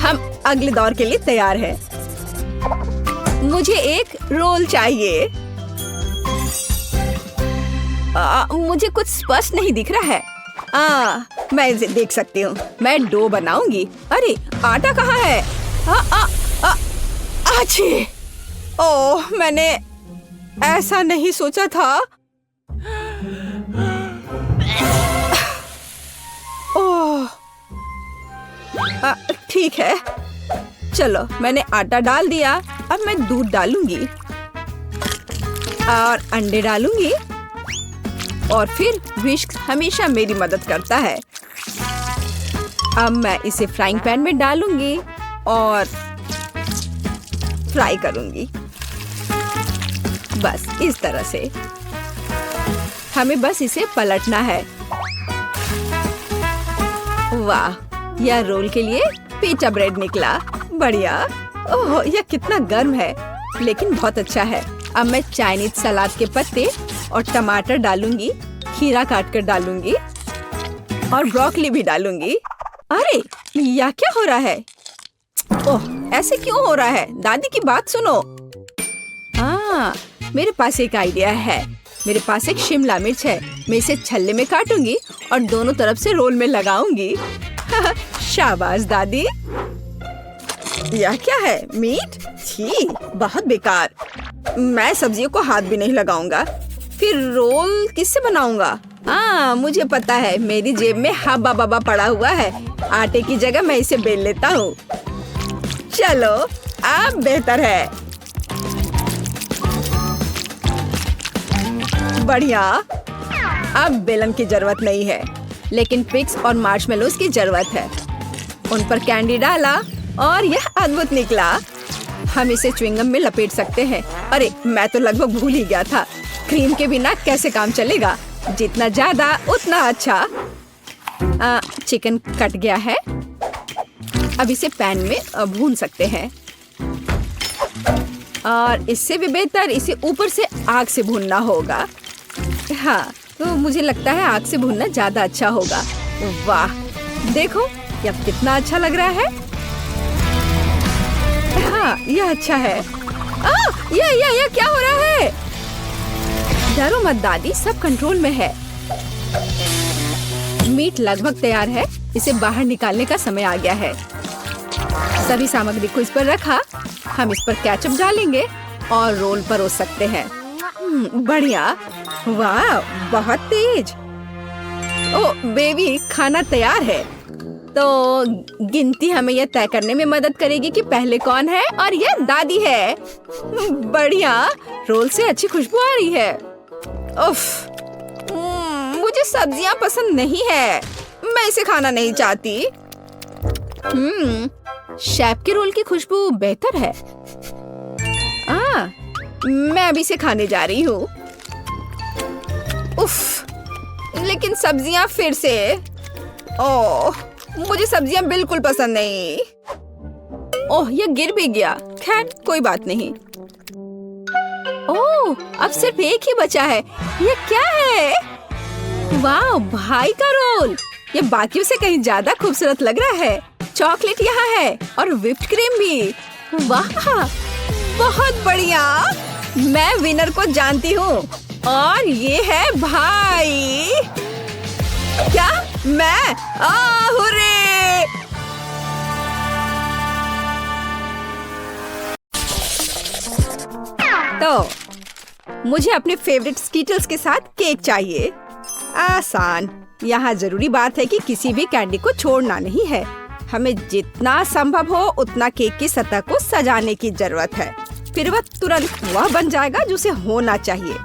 हम अगले दौर के लिए तैयार हैं। मुझे एक रोल चाहिए। मुझे कुछ स्पष्ट नहीं दिख रहा है। मैं इसे देख सकती हूँ। मैं डो बनाऊंगी। अरे, आटा कहाँ है? अच्छी। ओह, मैंने ऐसा नहीं सोचा था। ओह, ठीक है। चलो, मैंने आटा डाल दिया। अब मैं दूध डालूंगी और अंडे डालूंगी। और फिर विस्क हमेशा मेरी मदद करता है। अब मैं इसे फ्राइंग पैन में डालूंगी और फ्राई करूंगी। बस इस तरह से। हमें बस इसे पलटना है। वाह, यह रोल के लिए पिटा ब्रेड निकला। बढ़िया। ओह, यह कितना गर्म है, लेकिन बहुत अच्छा है। अब मैं चाइनीज सलाद के पत्ते और टमाटर डालूंगी। खीरा काट कर डालूंगी और ब्रोकली भी डालूंगी। अरे, यह क्या हो रहा है? ओह, ऐसे क्यों हो रहा है? दादी की बात सुनो। मेरे पास एक आइडिया है। मेरे पास एक शिमला मिर्च है। मैं इसे छल्ले में काटूंगी और दोनों तरफ से रोल में लगाऊंगी। शाबाश दादी। यह क्या है? मीट? छी, बहुत बेकार। मैं सब्जियों को हाथ भी नहीं लगाऊंगा। फिर रोल किससे बनाऊंगा? मुझे पता है। मेरी जेब में हब्बा बब्बा पड़ा हुआ है। आटे की जगह मैं इसे बेल लेता हूँ। चलो, अब बेहतर है। बढ़िया। अब बेलन की जरूरत नहीं है, लेकिन पिक्स और मार्शमेलोज की जरूरत है। उन पर कैंडी डाला और यह अद्भुत निकला। हम इसे च्युइंगम में लपेट सकते हैं। अरे, मैं तो लगभग भूल ही गया था। क्रीम के बिना कैसे काम चलेगा? जितना ज्यादा उतना अच्छा। चिकन कट गया है। अब इसे पैन में भून सकते हैं और इससे भी बेहतर इसे ऊपर से आग से भूनना होगा। हाँ, तो मुझे लगता है आग से भूनना ज्यादा अच्छा होगा। वाह, देखो ये कितना अच्छा लग रहा है। हाँ, यह अच्छा है। ये क्या हो रहा है? डरो मत दादी, सब कंट्रोल में है। मीट लगभग तैयार है। इसे बाहर निकालने का समय आ गया है। सभी सामग्री को इस पर रखा। हम इस पर केचप डालेंगे और रोल परोस सकते हैं। बढ़िया। वाह, बहुत तेज। ओ बेबी, खाना तैयार है। तो गिनती हमें यह तय करने में मदद करेगी कि पहले कौन है, और यह दादी है। बढ़िया, रोल से अच्छी खुशबू आ रही है। उफ, मुझे सब्जियां पसंद नहीं है। मैं इसे खाना नहीं चाहती। शेफ के रोल की खुशबू बेहतर है। मैं अभी इसे खाने जा रही हूँ। उफ, लेकिन सब्जियां फिर से। ओह, मुझे सब्जियां बिल्कुल पसंद नहीं। ओह, ये गिर भी गया। खैर, कोई बात नहीं। ओह, अब सिर्फ एक ही बचा है। ये क्या है? वाह, भाई का रोल। ये बाकियों से कहीं ज्यादा खूबसूरत लग रहा है। चॉकलेट यहाँ है और व्हिप्ड क्रीम भी। वाह, बहुत बढ़िया। मैं विनर को जानती हूँ और ये है भाई। क्या? मैं? हुर्रे! तो मुझे अपने फेवरेट स्कीटल्स के साथ केक चाहिए। आसान। यहाँ जरूरी बात है कि किसी भी कैंडी को छोड़ना नहीं है। हमें जितना संभव हो उतना केक की सतह को सजाने की जरूरत है। फिर वह तुरंत वह बन जाएगा जो उसे होना चाहिए।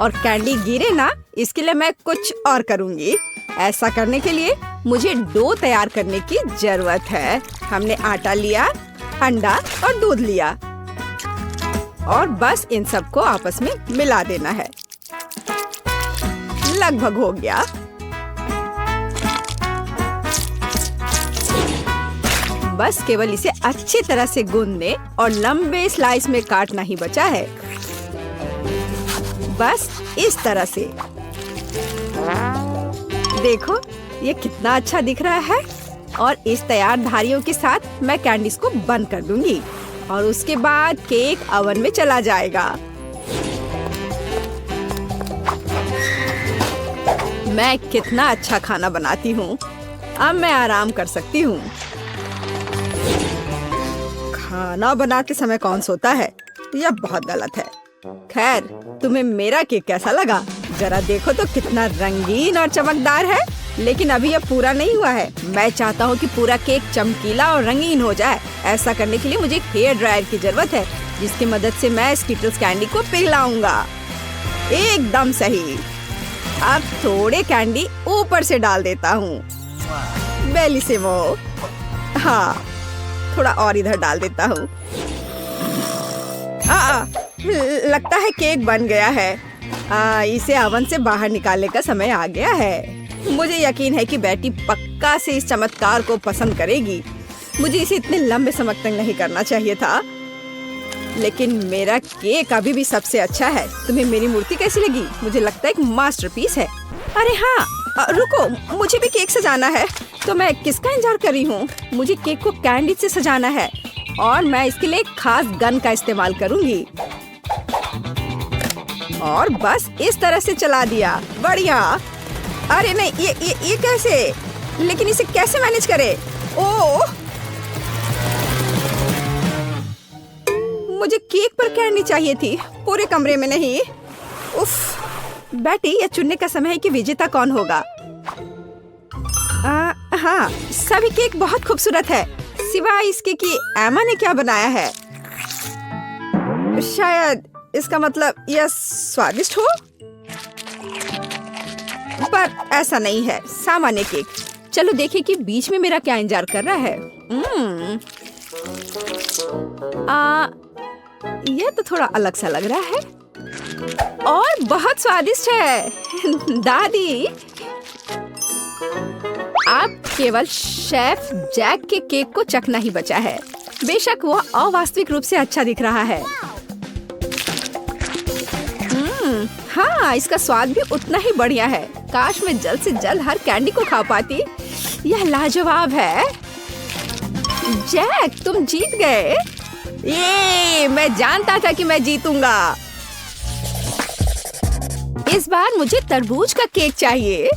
और कैंडी गिरे ना, इसके लिए मैं कुछ और करूँगी। ऐसा करने के लिए मुझे डो तैयार करने की जरूरत है। हमने आटा लिया, अंडा और दूध लिया और बस इन सबको आपस में मिला देना है। लगभग हो गया। बस केवल इसे अच्छी तरह से गूंदने और लंबे स्लाइस में काटना ही बचा है। बस इस तरह से। देखो, ये कितना अच्छा दिख रहा है। और इस तैयार धारियों के साथ मैं कैंडीज को बंद कर दूंगी और उसके बाद केक ओवन में चला जाएगा। मैं कितना अच्छा खाना बनाती हूँ। अब मैं आराम कर सकती हूँ। खाना बनाते समय कौन सोता है? यह बहुत गलत है। खैर, तुम्हें मेरा केक कैसा लगा? जरा देखो तो कितना रंगीन और चमकदार है। लेकिन अभी यह पूरा नहीं हुआ है। मैं चाहता हूँ कि पूरा केक चमकीला और रंगीन हो जाए। ऐसा करने के लिए मुझे एक हेयर ड्रायर की जरूरत है, जिसकी मदद से मैं स्कीटल्स कैंडी को पिघलाऊंगा। एकदम सही। अब थोड़े कैंडी ऊपर से डाल देता हूँ। बेलिसिमो। हाँ, थोड़ा और इधर डाल देता हूँ। लगता है केक बन गया है। इसे ओवन से बाहर निकालने का समय आ गया है। मुझे यकीन है कि बेटी पक्का से इस चमत्कार को पसंद करेगी। मुझे इसे इतने लंबे समय तक नहीं करना चाहिए था, लेकिन मेरा केक अभी भी सबसे अच्छा है। तुम्हें मेरी मूर्ति कैसी लगी? मुझे लगता है एक मास्टरपीस है। अरे हाँ, रुको, मुझे भी केक सजाना है। तो मैं किसका इंतजार कर रही हूँ? मुझे केक को कैंडी से सजाना है और मैं इसके लिए एक खास गन का इस्तेमाल करूँगी। और बस इस तरह से चला दिया। बढ़िया। अरे नहीं, ये कैसे? लेकिन इसे कैसे मैनेज करे? ओह, मुझे केक पर कैंडी चाहिए थी, पूरे कमरे में नहीं। उफ, बेटी, यह चुनने का समय है कि विजेता कौन होगा। हाँ, सभी केक बहुत खूबसूरत है, सिवाय इसके कि एमा ने क्या बनाया है। शायद इसका मतलब यह स्वादिष्ट हो, पर ऐसा नहीं है। सामान्य केक। चलो देखें कि बीच में मेरा क्या इंतजार कर रहा है। यह तो थोड़ा अलग सा लग रहा है। और बहुत स्वादिष्ट है। दादी, आप केवल शेफ जैक के केक को चखना ही बचा है। बेशक वह अवास्तविक रूप से अच्छा दिख रहा है। हाँ, इसका स्वाद भी उतना ही बढ़िया है। काश मैं जल्द से जल्द हर कैंडी को खा पाती। यह लाजवाब है। जैक, तुम जीत गए। ये मैं जानता था कि मैं जीतूंगा। इस बार मुझे तरबूज का केक चाहिए।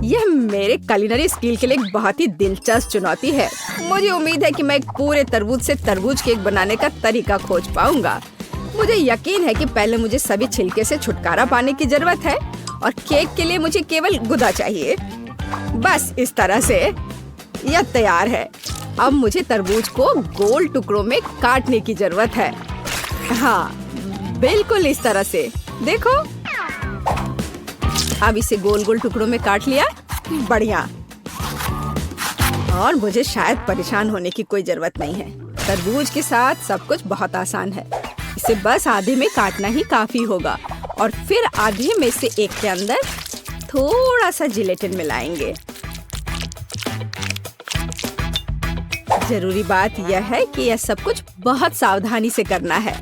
यह मेरे कुलिनरी स्किल के लिए एक बहुत ही दिलचस्प चुनौती है। मुझे उम्मीद है कि मैं एक पूरे तरबूज से तरबूज केक बनाने का तरीका खोज पाऊंगा। मुझे यकीन है कि पहले मुझे सभी छिलके से छुटकारा पाने की जरूरत है और केक के लिए मुझे केवल गुदा चाहिए। बस इस तरह से यह तैयार है। अब मुझे तरबूज को गोल टुकड़ों में काटने की जरूरत है। हाँ, बिल्कुल इस तरह से। देखो, अब इसे गोल गोल टुकड़ों में काट लिया। बढ़िया। और मुझे शायद परेशान होने की कोई जरूरत नहीं है। तरबूज के साथ सब कुछ बहुत आसान है। इसे बस आधे में काटना ही काफी होगा और फिर आधे में से एक के अंदर थोड़ा सा जिलेटिन मिलाएंगे। जरूरी बात यह है कि यह सब कुछ बहुत सावधानी से करना है।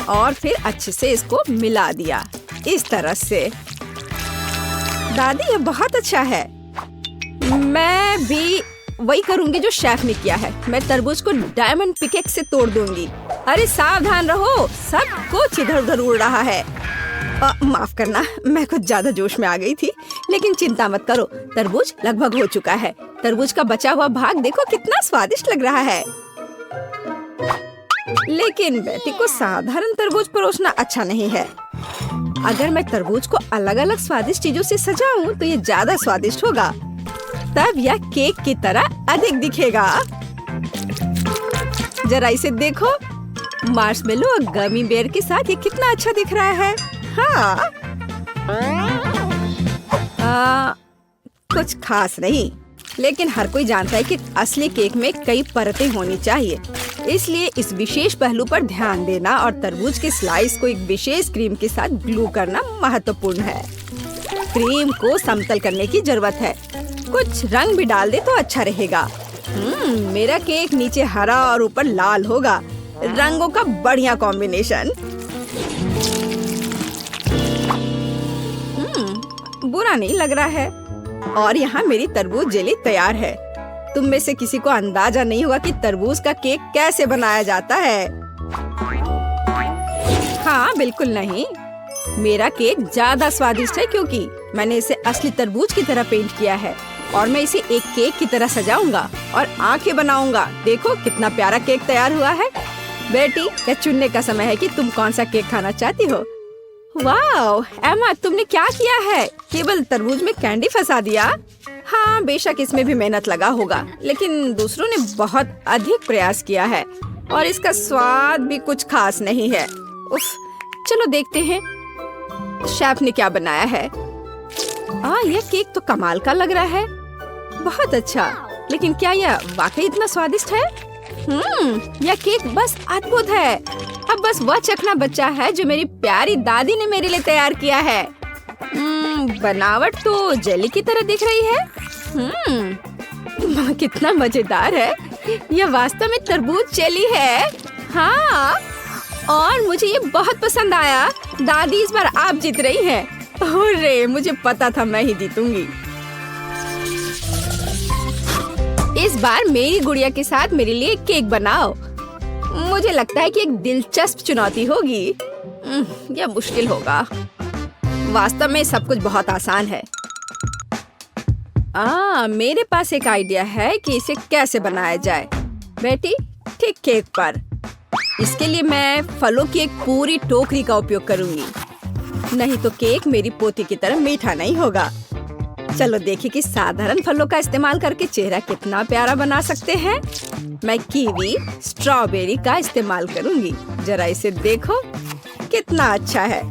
और फिर अच्छे से इसको मिला दिया इस तरह से। दादी, यह बहुत अच्छा है। मैं भी वही करूंगी जो शेफ ने किया है। मैं तरबूज को डायमंड पिकेक्स से तोड़ दूंगी। अरे सावधान रहो, सब कुछ इधर उधर उड़ रहा है। माफ करना, मैं कुछ ज्यादा जोश में आ गई थी। लेकिन चिंता मत करो, तरबूज लगभग हो चुका है। तरबूज का बचा हुआ भाग देखो कितना स्वादिष्ट लग रहा है। लेकिन बेटी को साधारण तरबूज परोसना अच्छा नहीं है। अगर मैं तरबूज को अलग अलग स्वादिष्ट चीजों से सजाऊं तो ये ज्यादा स्वादिष्ट होगा। तब यह केक की तरह अधिक दिखेगा। जरा इसे देखो, मार्शमेलो और गमी बेयर के साथ ये कितना अच्छा दिख रहा है। हाँ, कुछ खास नहीं, लेकिन हर कोई जानता है कि असली केक में कई परतें होनी चाहिए। इसलिए इस विशेष पहलू पर ध्यान देना और तरबूज के स्लाइस को एक विशेष क्रीम के साथ ग्लू करना महत्वपूर्ण है। क्रीम को समतल करने की जरूरत है। कुछ रंग भी डाल दे तो अच्छा रहेगा। मेरा केक नीचे हरा और ऊपर लाल होगा। रंगों का बढ़िया कॉम्बिनेशन। बुरा नहीं लग रहा है। और यहाँ मेरी तरबूज जेली तैयार है। तुम में से किसी को अंदाजा नहीं होगा कि तरबूज का केक कैसे बनाया जाता है। हाँ, बिल्कुल नहीं। मेरा केक ज्यादा स्वादिष्ट है क्योंकि मैंने इसे असली तरबूज की तरह पेंट किया है। और मैं इसे एक केक की तरह सजाऊंगा और आंखें बनाऊंगा। देखो कितना प्यारा केक तैयार हुआ है। बेटी, यह चुनने का समय है कि तुम कौन सा केक खाना चाहती हो। वाह एमा, तुमने क्या किया है? केवल तरबूज में कैंडी फंसा दिया। हाँ, बेशक इसमें भी मेहनत लगा होगा, लेकिन दूसरों ने बहुत अधिक प्रयास किया है और इसका स्वाद भी कुछ खास नहीं है। उफ, चलो देखते हैं शेफ ने क्या बनाया है। यह केक तो कमाल का लग रहा है। बहुत अच्छा, लेकिन क्या यह वाकई इतना स्वादिष्ट है? यह केक बस अद्भुत है। अब बस वह चखना बचा है जो मेरी प्यारी दादी ने मेरे लिए तैयार किया है। बनावट तो जेली की तरह दिख रही है। कितना मजेदार है। यह वास्तव में तरबूज जेली है। हाँ, और मुझे ये बहुत पसंद आया। दादी, इस बार आप जीत रही हैं। अरे, मुझे पता था मैं ही जीतूंगी। इस बार मेरी गुड़िया के साथ मेरे लिए केक बनाओ। मुझे लगता है कि एक दिलचस्प चुनौती होगी। यह मुश्किल होगा। वास्तव में सब कुछ बहुत आसान है। मेरे पास एक आइडिया है कि इसे कैसे बनाया जाए। बेटी, ठीक केक पर। इसके लिए मैं फलों की एक पूरी टोकरी का उपयोग करूंगी। नहीं तो केक मेरी पोती की तरह मीठा नहीं होगा। चलो देखिए कि साधारण फलों का इस्तेमाल करके चेहरा कितना प्यारा बना सकते हैं। मैं कीवी, स्ट्रॉबेरी का इस्तेमाल करूंगी। जरा इसे देखो कितना अच्छा है।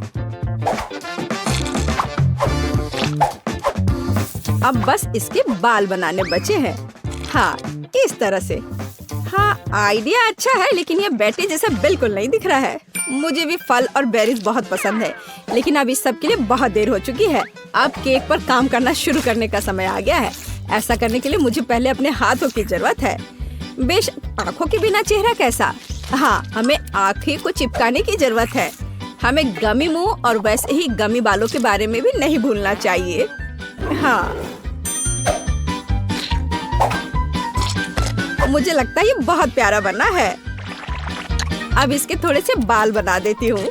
अब बस इसके बाल बनाने बचे हैं। हाँ, इस तरह से। हाँ, आइडिया अच्छा है, लेकिन ये बैटरी जैसा बिल्कुल नहीं दिख रहा है। मुझे भी फल और बेरीज बहुत पसंद है, लेकिन अब इस सब के लिए बहुत देर हो चुकी है। अब केक पर काम करना शुरू करने का समय आ गया है। ऐसा करने के लिए मुझे पहले अपने हाथों की जरूरत है। बेशक आँखों के बिना चेहरा कैसा? हाँ, हमें आँखें को चिपकाने की जरूरत है। हमें गमी मुंह और वैसे ही गमी बालों के बारे में भी नहीं भूलना चाहिए। हाँ, मुझे लगता है ये बहुत प्यारा बना है। अब इसके थोड़े से बाल बना देती हूँ।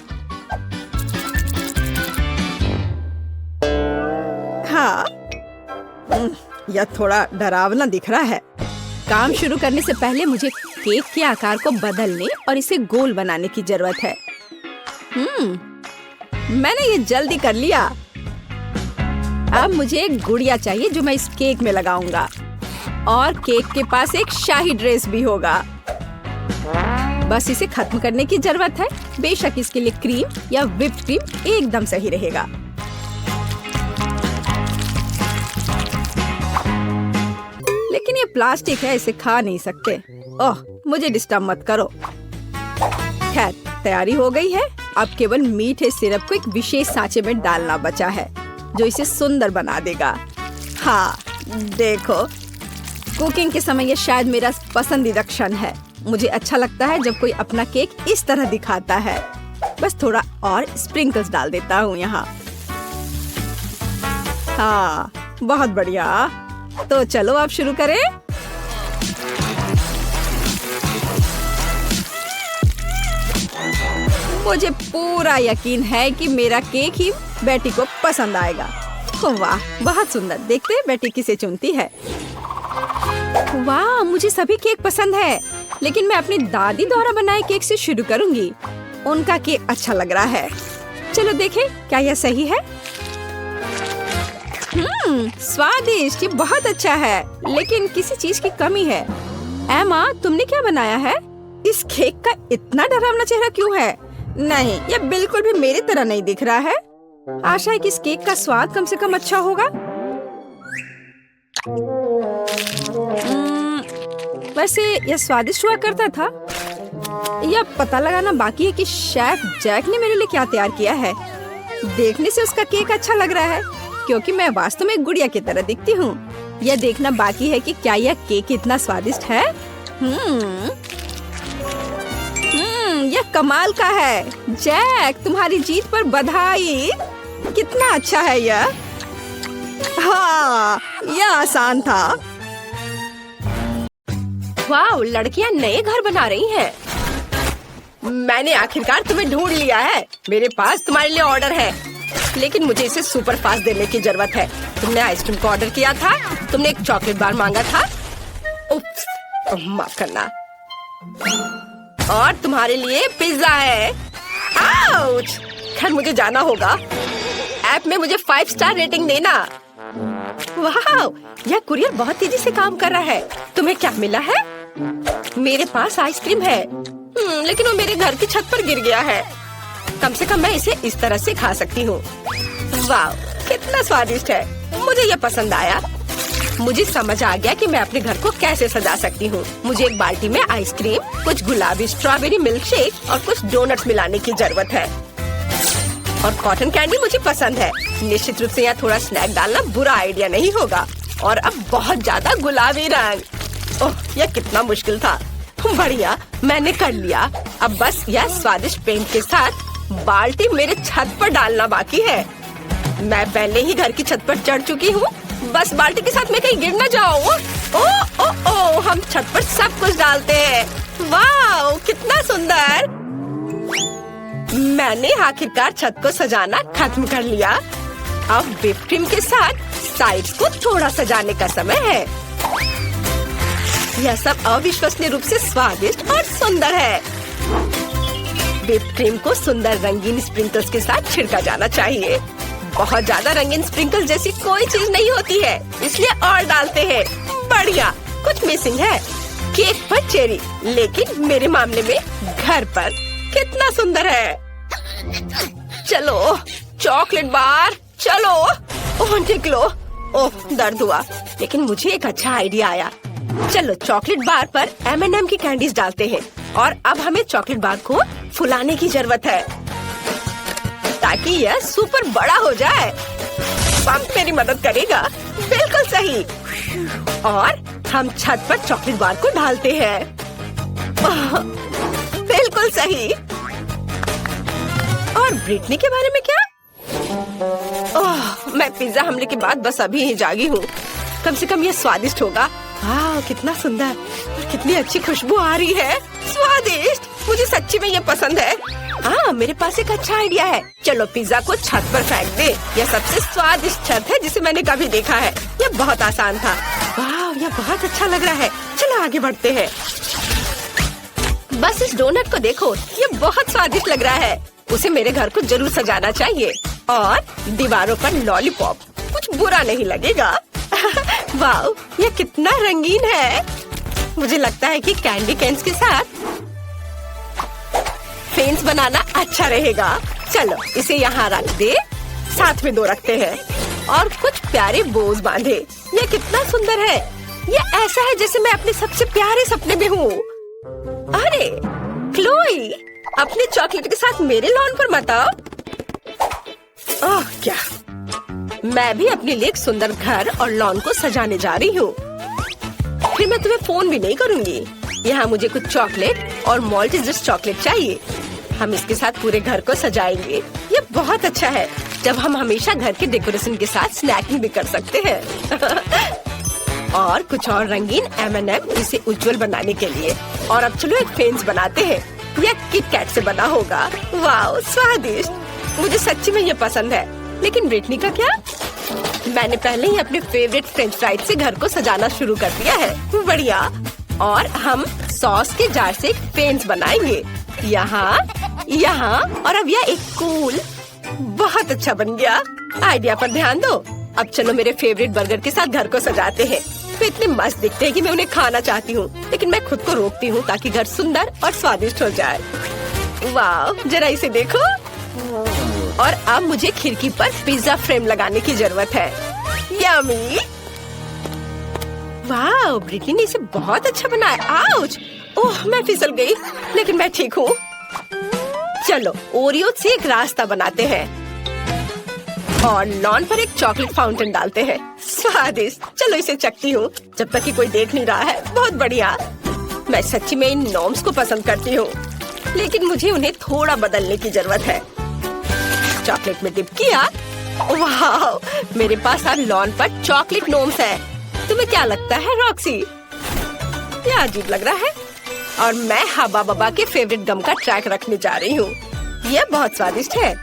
हाँ, यह थोड़ा डरावना दिख रहा है। काम शुरू करने से पहले मुझे केक के आकार को बदलने और इसे गोल बनाने की जरूरत है। मैंने ये जल्दी कर लिया। अब मुझे एक गुड़िया चाहिए जो मैं इस केक में लगाऊंगा, और केक के पास एक शाही ड्रेस भी होगा। बस इसे खत्म करने की जरूरत है। बेशक इसके लिए क्रीम या व्हिप्ड क्रीम एकदम सही रहेगा। लेकिन ये प्लास्टिक है, इसे खा नहीं सकते। ओह, मुझे डिस्टर्ब मत करो। खैर, तैयारी हो गई है। अब केवल मीठे सिरप को एक विशेष सांचे में डालना बचा है, जो इसे सुंदर बना देगा। हाँ, देखो, कुकिंग के समय ये शायद मेरा पसंदीदा क्षण है। मुझे अच्छा लगता है जब कोई अपना केक इस तरह दिखाता है। बस थोड़ा और स्प्रिंकल्स डाल देता हूँ यहाँ। हाँ, बहुत बढ़िया। तो चलो अब शुरू करें। मुझे पूरा यकीन है कि मेरा केक ही बेटी को पसंद आएगा। वाह, बहुत सुंदर। देखते हैं बेटी किसे चुनती है। वाह, मुझे सभी केक पसंद है, लेकिन मैं अपनी दादी द्वारा बनाए केक से शुरू करूंगी। उनका केक अच्छा लग रहा है। चलो देखें क्या यह सही है। स्वादिष्ट, ये बहुत अच्छा है, लेकिन किसी चीज की कमी है। एमा, तुमने क्या बनाया है? इस केक का इतना डरावना चेहरा क्यों है? नहीं, यह बिल्कुल भी मेरी तरह नहीं दिख रहा है। आशा है कि इस केक का स्वाद कम से कम अच्छा होगा। वैसे यह स्वादिष्ट हुआ करता था। यह पता लगाना बाकी है कि शेफ जैक ने मेरे लिए क्या तैयार किया है। देखने से उसका केक अच्छा लग रहा है, क्योंकि मैं वास्तव में एक गुड़िया की तरह दिखती हूँ। यह देखना बाकी है कि क्या यह केक इतना स्वादिष्ट है। यह कमाल का है। जैक, तुम्हारी जीत पर बधाई। कितना अच्छा है यह। हाँ, यह आसान था। वाह, लड़कियां नए घर बना रही हैं। मैंने आखिरकार तुम्हें ढूंढ लिया है। मेरे पास तुम्हारे लिए ऑर्डर है, लेकिन मुझे इसे सुपर फास्ट देने की जरूरत है। तुमने आइसक्रीम का ऑर्डर किया था, तुमने एक चॉकलेट बार मांगा था। माफ करना। और तुम्हारे लिए पिज्जा है। आउच! खैर, मुझे जाना होगा। ऐप में मुझे 5 स्टार रेटिंग देना। वाह, यह कुरियर बहुत तेजी से काम कर रहा है। तुम्हें क्या मिला है? मेरे पास आइसक्रीम है, लेकिन वो मेरे घर की छत पर गिर गया है। कम से कम मैं इसे इस तरह से खा सकती हूँ। वाह, कितना स्वादिष्ट है। मुझे ये पसंद आया। मुझे समझ आ गया कि मैं अपने घर को कैसे सजा सकती हूँ। मुझे एक बाल्टी में आइसक्रीम, कुछ गुलाबी स्ट्रॉबेरी मिल्क शेक और कुछ डोनट्स मिलाने की जरूरत है। और कॉटन कैंडी मुझे पसंद है। निश्चित रूप से यहाँ थोड़ा स्नैक डालना बुरा आइडिया नहीं होगा। और अब बहुत ज्यादा गुलाबी रंग। ओह, यह कितना मुश्किल था। बढ़िया, मैंने कर लिया। अब बस यह स्वादिष्ट पेंट के साथ बाल्टी मेरे छत पर डालना बाकी है। मैं पहले ही घर की छत पर चढ़ चुकी हूँ। बस बाल्टी के साथ मैं कहीं गिर न जाऊँ। ओ, हम छत पर सब कुछ डालते हैं। वाह, कितना सुंदर। मैंने आखिरकार छत को सजाना खत्म कर लिया। अब व्हिप क्रीम के साथ साइड्स को थोड़ा सजाने का समय है। यह सब अविश्वसनीय रूप से स्वादिष्ट और सुंदर है। व्हिप क्रीम को सुंदर रंगीन स्प्रिंकल्स के साथ छिड़का जाना चाहिए। बहुत ज्यादा रंगीन स्प्रिंकल जैसी कोई चीज नहीं होती है, इसलिए और डालते हैं। बढ़िया, कुछ मिसिंग है। केक पर चेरी, लेकिन मेरे मामले में घर पर। कितना सुंदर है। चलो, चॉकलेट बार, चलो। ओह, निकलो। ओह, दर्द हुआ, लेकिन मुझे एक अच्छा आइडिया आया। चलो चॉकलेट बार पर M&M की कैंडीज डालते हैं और अब हमें चॉकलेट बार को फुलाने की जरूरत है ताकि यह सुपर बड़ा हो जाए। पंप मेरी मदद करेगा। बिल्कुल सही। और हम छत पर चॉकलेट बार को डालते हैं। बिल्कुल सही। और ब्रिटनी के बारे में क्या? मैं पिज्जा हमले के बाद बस अभी ही जागी हूँ। कम से कम ये स्वादिष्ट होगा। वाह कितना सुंदर और कितनी अच्छी खुशबू आ रही है। स्वादिष्ट, मुझे सच्ची में ये पसंद है। हाँ, मेरे पास एक अच्छा आइडिया है। चलो पिज्जा को छत पर फेंक दे। यह सबसे स्वादिष्ट छत है जिसे मैंने कभी देखा है। यह बहुत आसान था। वाह, यह बहुत अच्छा लग रहा है। चलो आगे बढ़ते हैं। बस इस डोनट को देखो, ये बहुत स्वादिष्ट लग रहा है। उसे मेरे घर को जरूर सजाना चाहिए। और दीवारों पर लॉलीपॉप, कुछ बुरा नहीं लगेगा। वाह, यह कितना रंगीन है। मुझे लगता है कि कैंडी कैन्स के साथ फेंस बनाना अच्छा रहेगा। चलो इसे यहाँ रख दे। साथ में 2 रखते हैं और कुछ प्यारे बोज बांधे। यह कितना सुंदर है। यह ऐसा है जैसे मैं अपने सबसे प्यारे सपने में हूँ। अरे क्लोई, अपने चॉकलेट के साथ मेरे लॉन पर मत आओ। ओह क्या, मैं भी अपने लिए एक सुंदर घर और लॉन को सजाने जा रही हूँ। फिर मैं तुम्हें फोन भी नहीं करूँगी। यहाँ मुझे कुछ चॉकलेट और मॉल्टेजर्स चॉकलेट चाहिए। हम इसके साथ पूरे घर को सजाएंगे। ये बहुत अच्छा है जब हम हमेशा घर के डेकोरेशन के साथ स्नैकिंग भी कर सकते हैं। और कुछ और रंगीन M&M इसे उज्जवल बनाने के लिए। और अब चलो एक फेंस बनाते हैं। यह किट कैट से बना होगा। वाह स्वादिष्ट, मुझे सच्ची में ये पसंद है। लेकिन ब्रिटनी का क्या? मैंने पहले ही अपने फेवरेट फ्रेंच फ्राइज से घर को सजाना शुरू कर दिया है। बढ़िया। और हम सॉस के जार से एक फेंस बनाएंगे। यहाँ यहाँ और अब यह एक कूल, बहुत अच्छा बन गया। आइडिया पर ध्यान दो। अब चलो मेरे फेवरेट बर्गर के साथ घर को सजाते हैं। वे इतने मस्त दिखते हैं कि मैं उन्हें खाना चाहती हूँ, लेकिन मैं खुद को रोकती हूँ ताकि घर सुंदर और स्वादिष्ट हो जाए। वाह, जरा इसे देखो। और अब मुझे खिड़की पर पिज्जा फ्रेम लगाने की जरूरत है। यम्मी। वाह, ब्रिटनी ने इसे बहुत अच्छा बनाया। आउच! ओह, मैं फिसल गई, लेकिन मैं ठीक हूँ। चलो ओरियो से एक रास्ता बनाते हैं और लॉन पर एक चॉकलेट फाउंटेन डालते हैं। स्वादिष्ट। चलो इसे चखती हूँ जब तक कि कोई देख नहीं रहा है। बहुत बढ़िया। मैं सच्ची में इन नॉर्म्स को पसंद करती हूँ, लेकिन मुझे उन्हें थोड़ा बदलने की जरूरत है। चॉकलेट में डिप किया। वाह, मेरे पास अब लॉन पर चॉकलेट नॉर्म्स है। तुम्हें क्या लगता है रॉक्सी? यह अजीब लग रहा है। और मैं हबा बबा के फेवरेट गम का ट्रैक रखने जा रही हूँ। यह बहुत स्वादिष्ट है।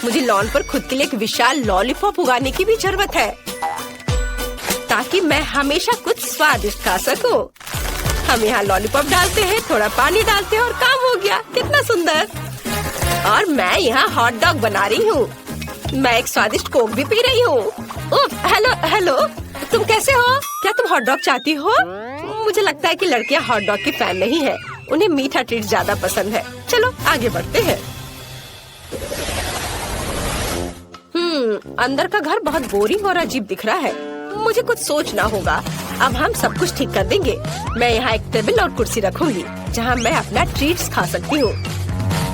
मुझे लॉन पर खुद के लिए एक विशाल लॉलीपॉप उगाने की भी जरूरत है ताकि मैं हमेशा कुछ स्वादिष्ट खा सकूं। हम यहाँ लॉलीपॉप डालते हैं, थोड़ा पानी डालते हैं और काम हो गया। कितना सुंदर। और मैं यहाँ हॉट डॉग बना रही हूँ। मैं एक स्वादिष्ट कोक भी पी रही हूँ। हेलो हेलो, तुम कैसे हो? क्या तुम हॉट डॉग चाहती हो? मुझे लगता है कि लड़कियाँ हॉट डॉग की फैन नहीं है। उन्हें मीठा ट्रीट ज्यादा पसंद है। चलो आगे बढ़ते हैं। अंदर का घर बहुत बोरिंग और अजीब दिख रहा है। मुझे कुछ सोचना होगा। अब हम सब कुछ ठीक कर देंगे। मैं यहाँ एक टेबल और कुर्सी रखूंगी जहाँ मैं अपना ट्रीट्स खा सकती हूँ।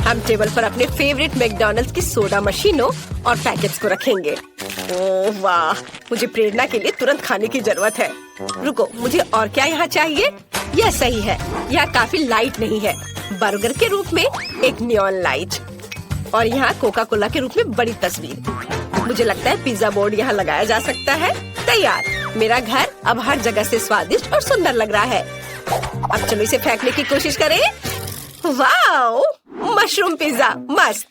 हम टेबल पर अपने फेवरेट मैकडॉनल्ड्स की सोडा मशीनों और पैकेट्स को रखेंगे। ओह वाह, मुझे प्रेरणा के लिए तुरंत खाने की जरूरत है। रुको, मुझे और क्या यहाँ चाहिए? यह सही है। यह काफी लाइट नहीं है। बर्गर के रूप में एक नियॉन लाइट और यहाँ कोका कोला के रूप में बड़ी तस्वीर। मुझे लगता है पिज्जा बोर्ड यहाँ लगाया जा सकता है। तैयार। मेरा घर अब हर जगह से स्वादिष्ट और सुंदर लग रहा है। अब चलो इसे फेंकने की कोशिश करें। वाओ, मशरूम पिज्जा मस्त।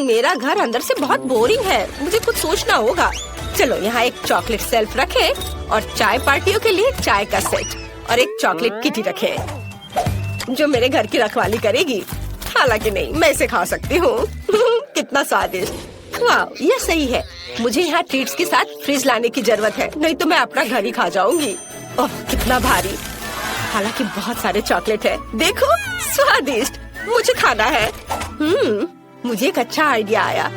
मेरा घर अंदर से बहुत बोरिंग है। मुझे कुछ सोचना होगा। चलो यहाँ एक चॉकलेट सेल्फ रखें और चाय पार्टियों के लिए चाय का सेट और एक चॉकलेट किटी रखें जो मेरे घर की रखवाली करेगी। हालांकि नहीं, मैं इसे खा सकती हूँ। कितना स्वादिष्ट। वाह, यह सही है। मुझे यहाँ ट्रीट्स के साथ फ्रिज लाने की जरूरत है, नहीं तो मैं अपना घर ही खा जाऊंगी। ओह कितना भारी। हालांकि बहुत सारे चॉकलेट है। देखो स्वादिष्ट, मुझे खाना है। मुझे एक अच्छा आइडिया आया।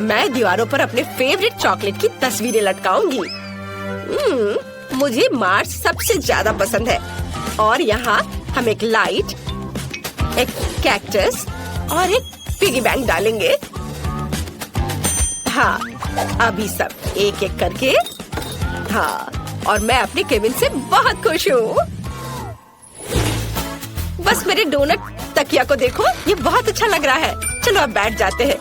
मैं दीवारों पर अपने फेवरेट चॉकलेट की तस्वीरें लटकाऊंगी। मुझे मार्स सबसे ज्यादा पसंद है। और यहाँ हम एक लाइट, एक कैक्टस और एक पिगी बैंक डालेंगे। हाँ, अभी सब एक एक करके। हाँ, और मैं अपने केबिन से बहुत खुश हूँ। बस मेरे डोनट तकिया को देखो, ये बहुत अच्छा लग रहा है। चलो अब बैठ जाते हैं।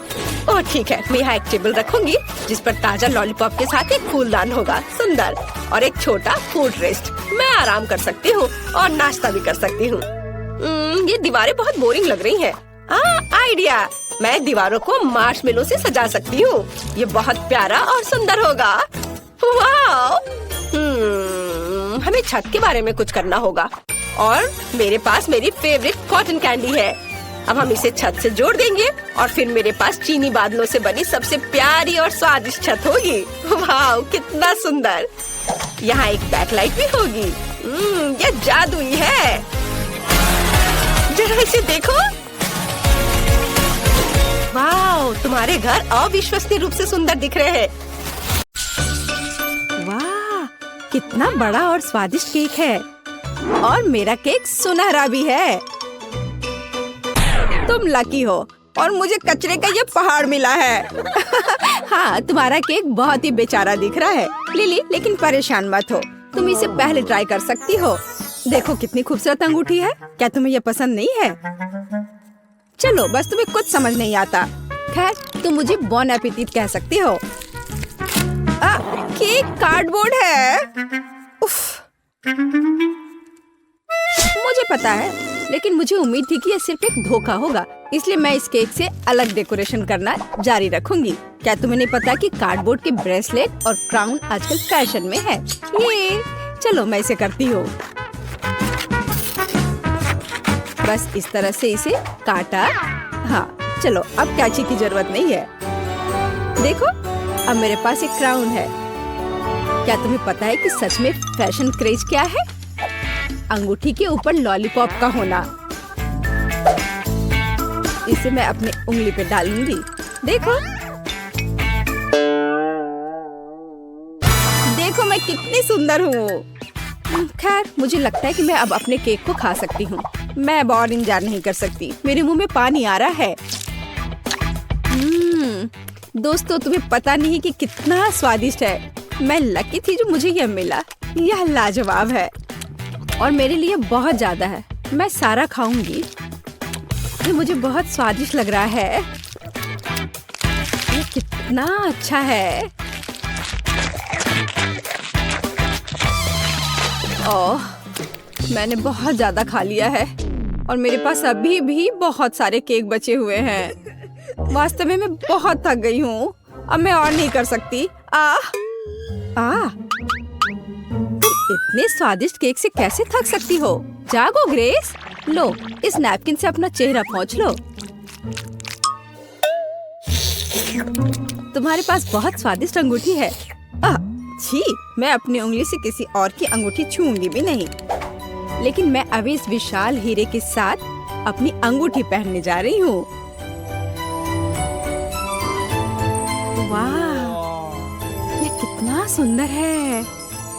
ओह ठीक है, मैं यहाँ एक टेबल रखूंगी जिस पर ताजा लॉलीपॉप के साथ एक फूलदान होगा, सुंदर, और एक छोटा फूड रेस्ट। मैं आराम कर सकती हूँ और नाश्ता भी कर सकती हूँ। ये दीवारें बहुत बोरिंग लग रही हैं। आइडिया, मैं दीवारों को मार्शमेलो से सजा सकती हूँ। ये बहुत प्यारा और सुंदर होगा। वाह! हमें छत के बारे में कुछ करना होगा। और मेरे पास मेरी फेवरेट कॉटन कैंडी है। अब हम इसे छत से जोड़ देंगे और फिर मेरे पास चीनी बादलों से बनी सबसे प्यारी और स्वादिष्ट छत होगी। वाह, कितना सुंदर! यहाँ एक बैकलाइट भी होगी। ये जादुई है। जरा इसे देखो। वाह, तुम्हारे घर अविश्वसनीय रूप से सुंदर दिख रहे हैं। वाह, कितना बड़ा और स्वादिष्ट केक है। और मेरा केक सुनहरा भी है। तुम लकी हो और मुझे कचरे का ये पहाड़ मिला है। हाँ, तुम्हारा केक बहुत ही बेचारा दिख रहा है लिली, लेकिन परेशान मत हो, तुम इसे पहले ट्राई कर सकती हो। देखो कितनी खूबसूरत अंगूठी है। क्या तुम्हें ये पसंद नहीं है? चलो, बस तुम्हें कुछ समझ नहीं आता। खैर, तुम मुझे बॉन एपेटिट कह सकती हो। केक कार्डबोर्ड है। उफ। मुझे पता है, लेकिन मुझे उम्मीद थी कि यह सिर्फ एक धोखा होगा, इसलिए मैं इस केक से अलग डेकोरेशन करना जारी रखूंगी। क्या तुम्हें नहीं पता कि कार्डबोर्ड के ब्रेसलेट और क्राउन आजकल फैशन में है? ये चलो, मैं इसे करती हूँ। बस इस तरह से इसे काटा। हाँ, चलो, अब कैची की जरूरत नहीं है। देखो, अब मेरे पास एक क्राउन है। क्या तुम्हें पता है कि सच में फैशन क्रेज क्या है? अंगूठी के ऊपर लॉलीपॉप का होना। इसे मैं अपनी उंगली पे डालूंगी। देखो, देखो मैं कितनी सुंदर हूँ। खैर, मुझे लगता है कि मैं अब अपने केक को खा सकती हूँ। मैं अब और इंतजार नहीं कर सकती, मेरे मुंह में पानी आ रहा है। दोस्तों, तुम्हें पता नहीं कि कितना स्वादिष्ट है। मैं लकी थी जो मुझे यह मिला। यह लाजवाब है और मेरे लिए बहुत ज्यादा है। मैं सारा खाऊंगी। ये मुझे बहुत स्वादिष्ट लग रहा है। ये कितना अच्छा है। ओह, मैंने बहुत ज्यादा खा लिया है और मेरे पास अभी भी बहुत सारे केक बचे हुए हैं। वास्तव में मैं बहुत थक गई हूँ। अब मैं और नहीं कर सकती। इतने स्वादिष्ट केक से कैसे थक सकती हो? जागो ग्रेस। लो, इस नैपकिन से अपना चेहरा पोंछ लो। तुम्हारे पास बहुत स्वादिष्ट अंगूठी है। छी, मैं अपनी उंगली से किसी और की अंगूठी छूंगी भी नहीं। लेकिन मैं अभी इस विशाल हीरे के साथ अपनी अंगूठी पहनने जा रही हूँ। वाह, ये कितना सुंदर है।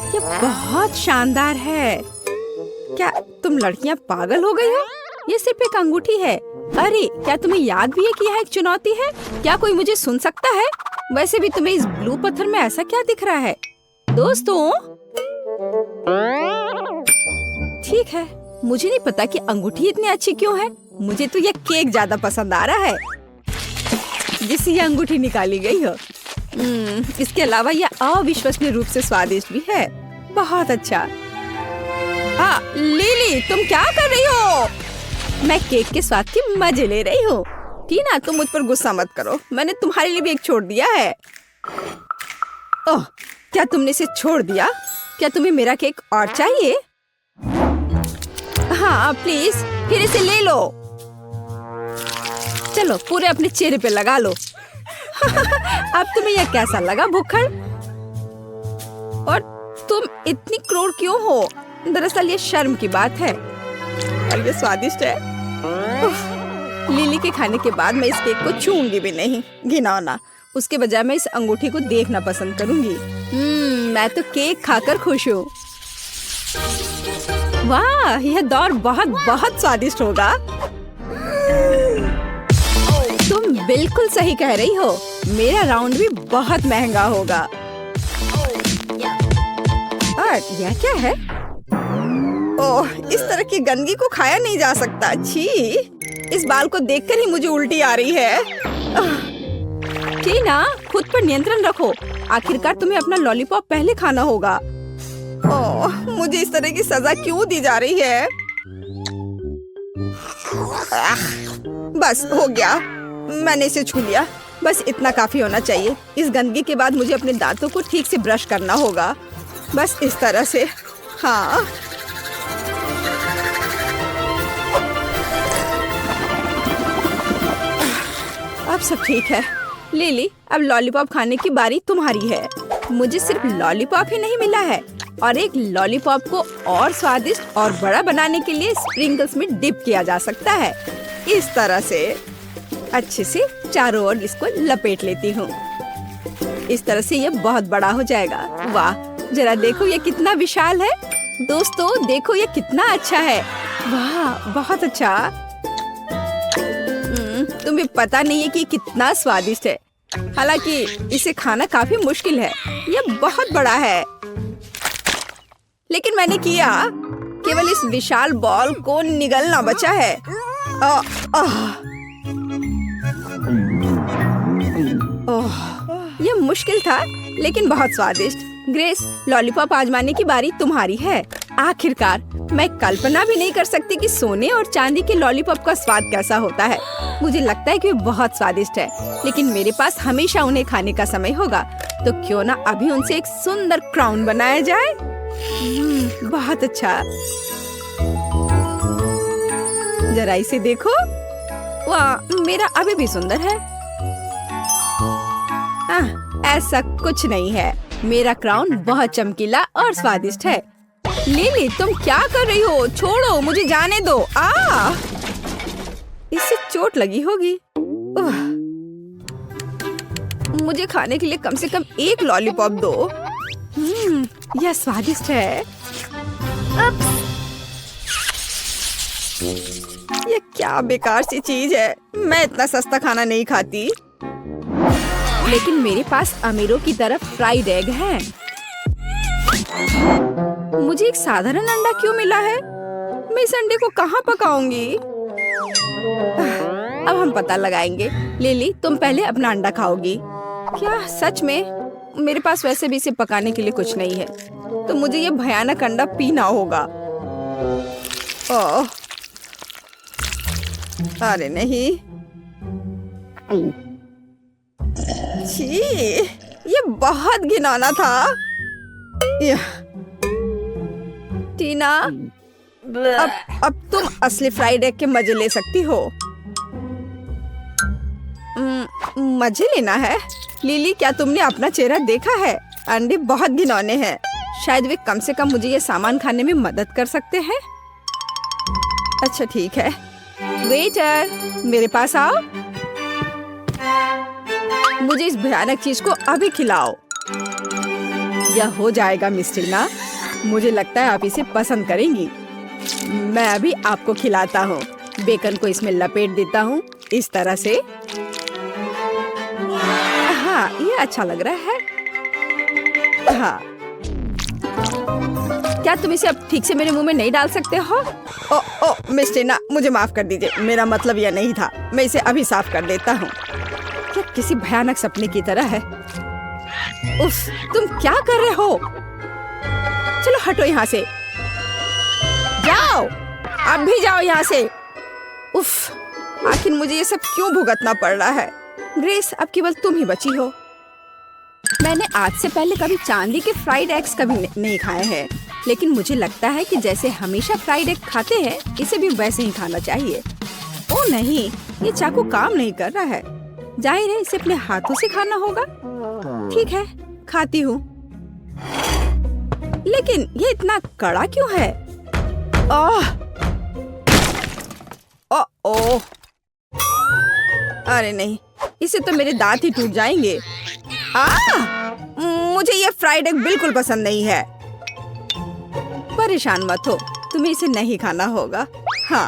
ये बहुत शानदार है। क्या तुम लड़कियां पागल हो गई हो? ये सिर्फ एक अंगूठी है। अरे, क्या तुम्हें याद भी है कि यह एक चुनौती है? क्या कोई मुझे सुन सकता है? वैसे भी तुम्हें इस ब्लू पत्थर में ऐसा क्या दिख रहा है? दोस्तों, ठीक है, मुझे नहीं पता कि अंगूठी इतनी अच्छी क्यों है। मुझे तो यह केक ज्यादा पसंद आ रहा है जिससे यह अंगूठी निकाली गई हो। इसके अलावा यह अविश्वसनीय रूप से स्वादिष्ट भी है। बहुत अच्छा। लिली, तुम क्या कर रही हो? मैं केक के स्वाद की मजे ले रही हूँ। टीना, तुम मुझ पर गुस्सा मत करो, मैंने तुम्हारे लिए भी एक छोड़ दिया है। ओह, क्या तुमने इसे छोड़ दिया? क्या तुम्हें मेरा केक और चाहिए? हाँ प्लीज, फिर इसे ले लो। चलो, पूरे अपने चेहरे पे लगा लो। अब तुम्हें यह कैसा लगा भुक्खड़? और तुम इतनी क्रूर क्यों हो? दरअसल ये शर्म की बात है और ये स्वादिष्ट है। लिली के खाने के बाद मैं इस केक को छूंगी भी नहीं, घिनौना। उसके बजाय मैं इस अंगूठी को देखना पसंद करूंगी। मैं तो केक खाकर खुश हूँ। वाह, यह दौर बहुत बहुत स्वादिष्ट होगा। तुम बिल्कुल सही कह रही हो, मेरा राउंड भी बहुत महंगा होगा। और यह क्या है? ओह, इस तरह की गंदगी को खाया नहीं जा सकता। छी, इस बाल को देखकर ही मुझे उल्टी आ रही है। टीना, खुद पर नियंत्रण रखो। आखिरकार तुम्हें अपना लॉलीपॉप पहले खाना होगा। ओह, मुझे इस तरह की सजा क्यों दी जा रही है? बस हो गया, मैंने इसे छू लिया। बस इतना काफी होना चाहिए। इस गंदगी के बाद मुझे अपने दांतों को ठीक से ब्रश करना होगा। बस इस तरह से। हाँ, अब सब ठीक है। लिली, अब लॉलीपॉप खाने की बारी तुम्हारी है। मुझे सिर्फ लॉलीपॉप ही नहीं मिला है, और एक लॉलीपॉप को और स्वादिष्ट और बड़ा बनाने के लिए स्प्रिंकल्स में डिप किया जा सकता है। इस तरह से अच्छे से चारों ओर इसको लपेट लेती हूँ। इस तरह से ये बहुत बड़ा हो जाएगा। वाह, जरा देखो ये कितना विशाल है। दोस्तों देखो ये कितना अच्छा है। वाह, बहुत अच्छा। तुम्हें पता नहीं है कि कितना स्वादिष्ट है। हालांकि इसे खाना काफी मुश्किल है, ये बहुत बड़ा है। लेकिन मैंने किया। केवल इस विशाल बॉल को निगलना बचा है। ये मुश्किल था, लेकिन बहुत स्वादिष्ट। ग्रेस, लॉलीपॉप आजमाने की बारी तुम्हारी है। आखिरकार मैं कल्पना भी नहीं कर सकती कि सोने और चांदी के लॉलीपॉप का स्वाद कैसा होता है। मुझे लगता है कि वे बहुत स्वादिष्ट है, लेकिन मेरे पास हमेशा उन्हें खाने का समय होगा। तो क्यों ना अभी उनसे एक सुंदर क्राउन बनाया जाए। बहुत अच्छा। जरा इसे देखो। वाह, मेरा अभी भी सुंदर है। ऐसा कुछ नहीं है। मेरा क्राउन बहुत चमकीला और स्वादिष्ट है। लिली, तुम क्या कर रही हो? छोड़ो, मुझे जाने दो। इससे चोट लगी होगी। मुझे खाने के लिए कम से कम एक लॉलीपॉप दो। यह स्वादिष्ट है। ये क्या बेकार सी चीज है। मैं इतना सस्ता खाना नहीं खाती। लेकिन मेरे पास अमीरों की तरफ फ्राइड एग है। मुझे एक साधारण अंडा क्यों मिला है? मैं इस अंडे को कहाँ पकाऊंगी? अब हम पता लगाएंगे। लिली, तुम पहले अपना अंडा खाओगी। क्या सच में? मेरे पास वैसे भी इसे पकाने के लिए कुछ नहीं है, तो मुझे ये भयानक अंडा पीना होगा। ओह, अरे नहीं। छी, ये बहुत घिनौना था। टीना, अब तुम असली फ्राइड एग के मजे ले सकती हो। मजे लेना है? लिली, क्या तुमने अपना चेहरा देखा है? अंडे बहुत घिनौने हैं। शायद वे कम से कम मुझे ये सामान खाने में मदद कर सकते हैं। अच्छा ठीक है। वेटर, मेरे पास आओ। मुझे इस भयानक चीज को अभी खिलाओ। यह हो जाएगा मिस टीना। मुझे लगता है आप इसे पसंद करेंगी। मैं अभी आपको खिलाता हूँ। बेकन को इसमें लपेट देता हूँ, इस तरह से। हाँ, ये अच्छा लग रहा है। हाँ, क्या तुम इसे अब ठीक से मेरे मुंह में नहीं डाल सकते हो? ओ मिस टीना, मुझे माफ कर दीजिए। मेरा मतलब यह नहीं था। मैं इसे अभी साफ कर देता हूँ। क्या किसी भयानक सपने की तरह है। उफ, तुम क्या कर रहे हो? चलो हटो यहाँ से। जाओ, अब भी जाओ यहाँ से। उफ, आखिर मुझे ये सब क्यों भुगतना पड़ रहा है? ग्रेस, अब केवल तुम ही बची हो। मैंने आज से पहले कभी चांदी के फ्राइड एग्स कभी नहीं खाए हैं, लेकिन मुझे लगता है कि जैसे हमेशा फ्राइड एग खाते हैं, इसे भी वैसे ही खाना चाहिए। ओ नहीं, ये चाकू काम नहीं कर रहा है। जाहिर है इसे अपने हाथों से खाना होगा। ठीक है, खाती हूँ। लेकिन ये इतना कड़ा क्यों है? ओह, अरे नहीं, इसे तो मेरे दांत ही टूट जाएंगे। मुझे ये फ्राइड एग बिल्कुल पसंद नहीं है। परेशान मत हो, तुम्हें इसे नहीं खाना होगा। हाँ,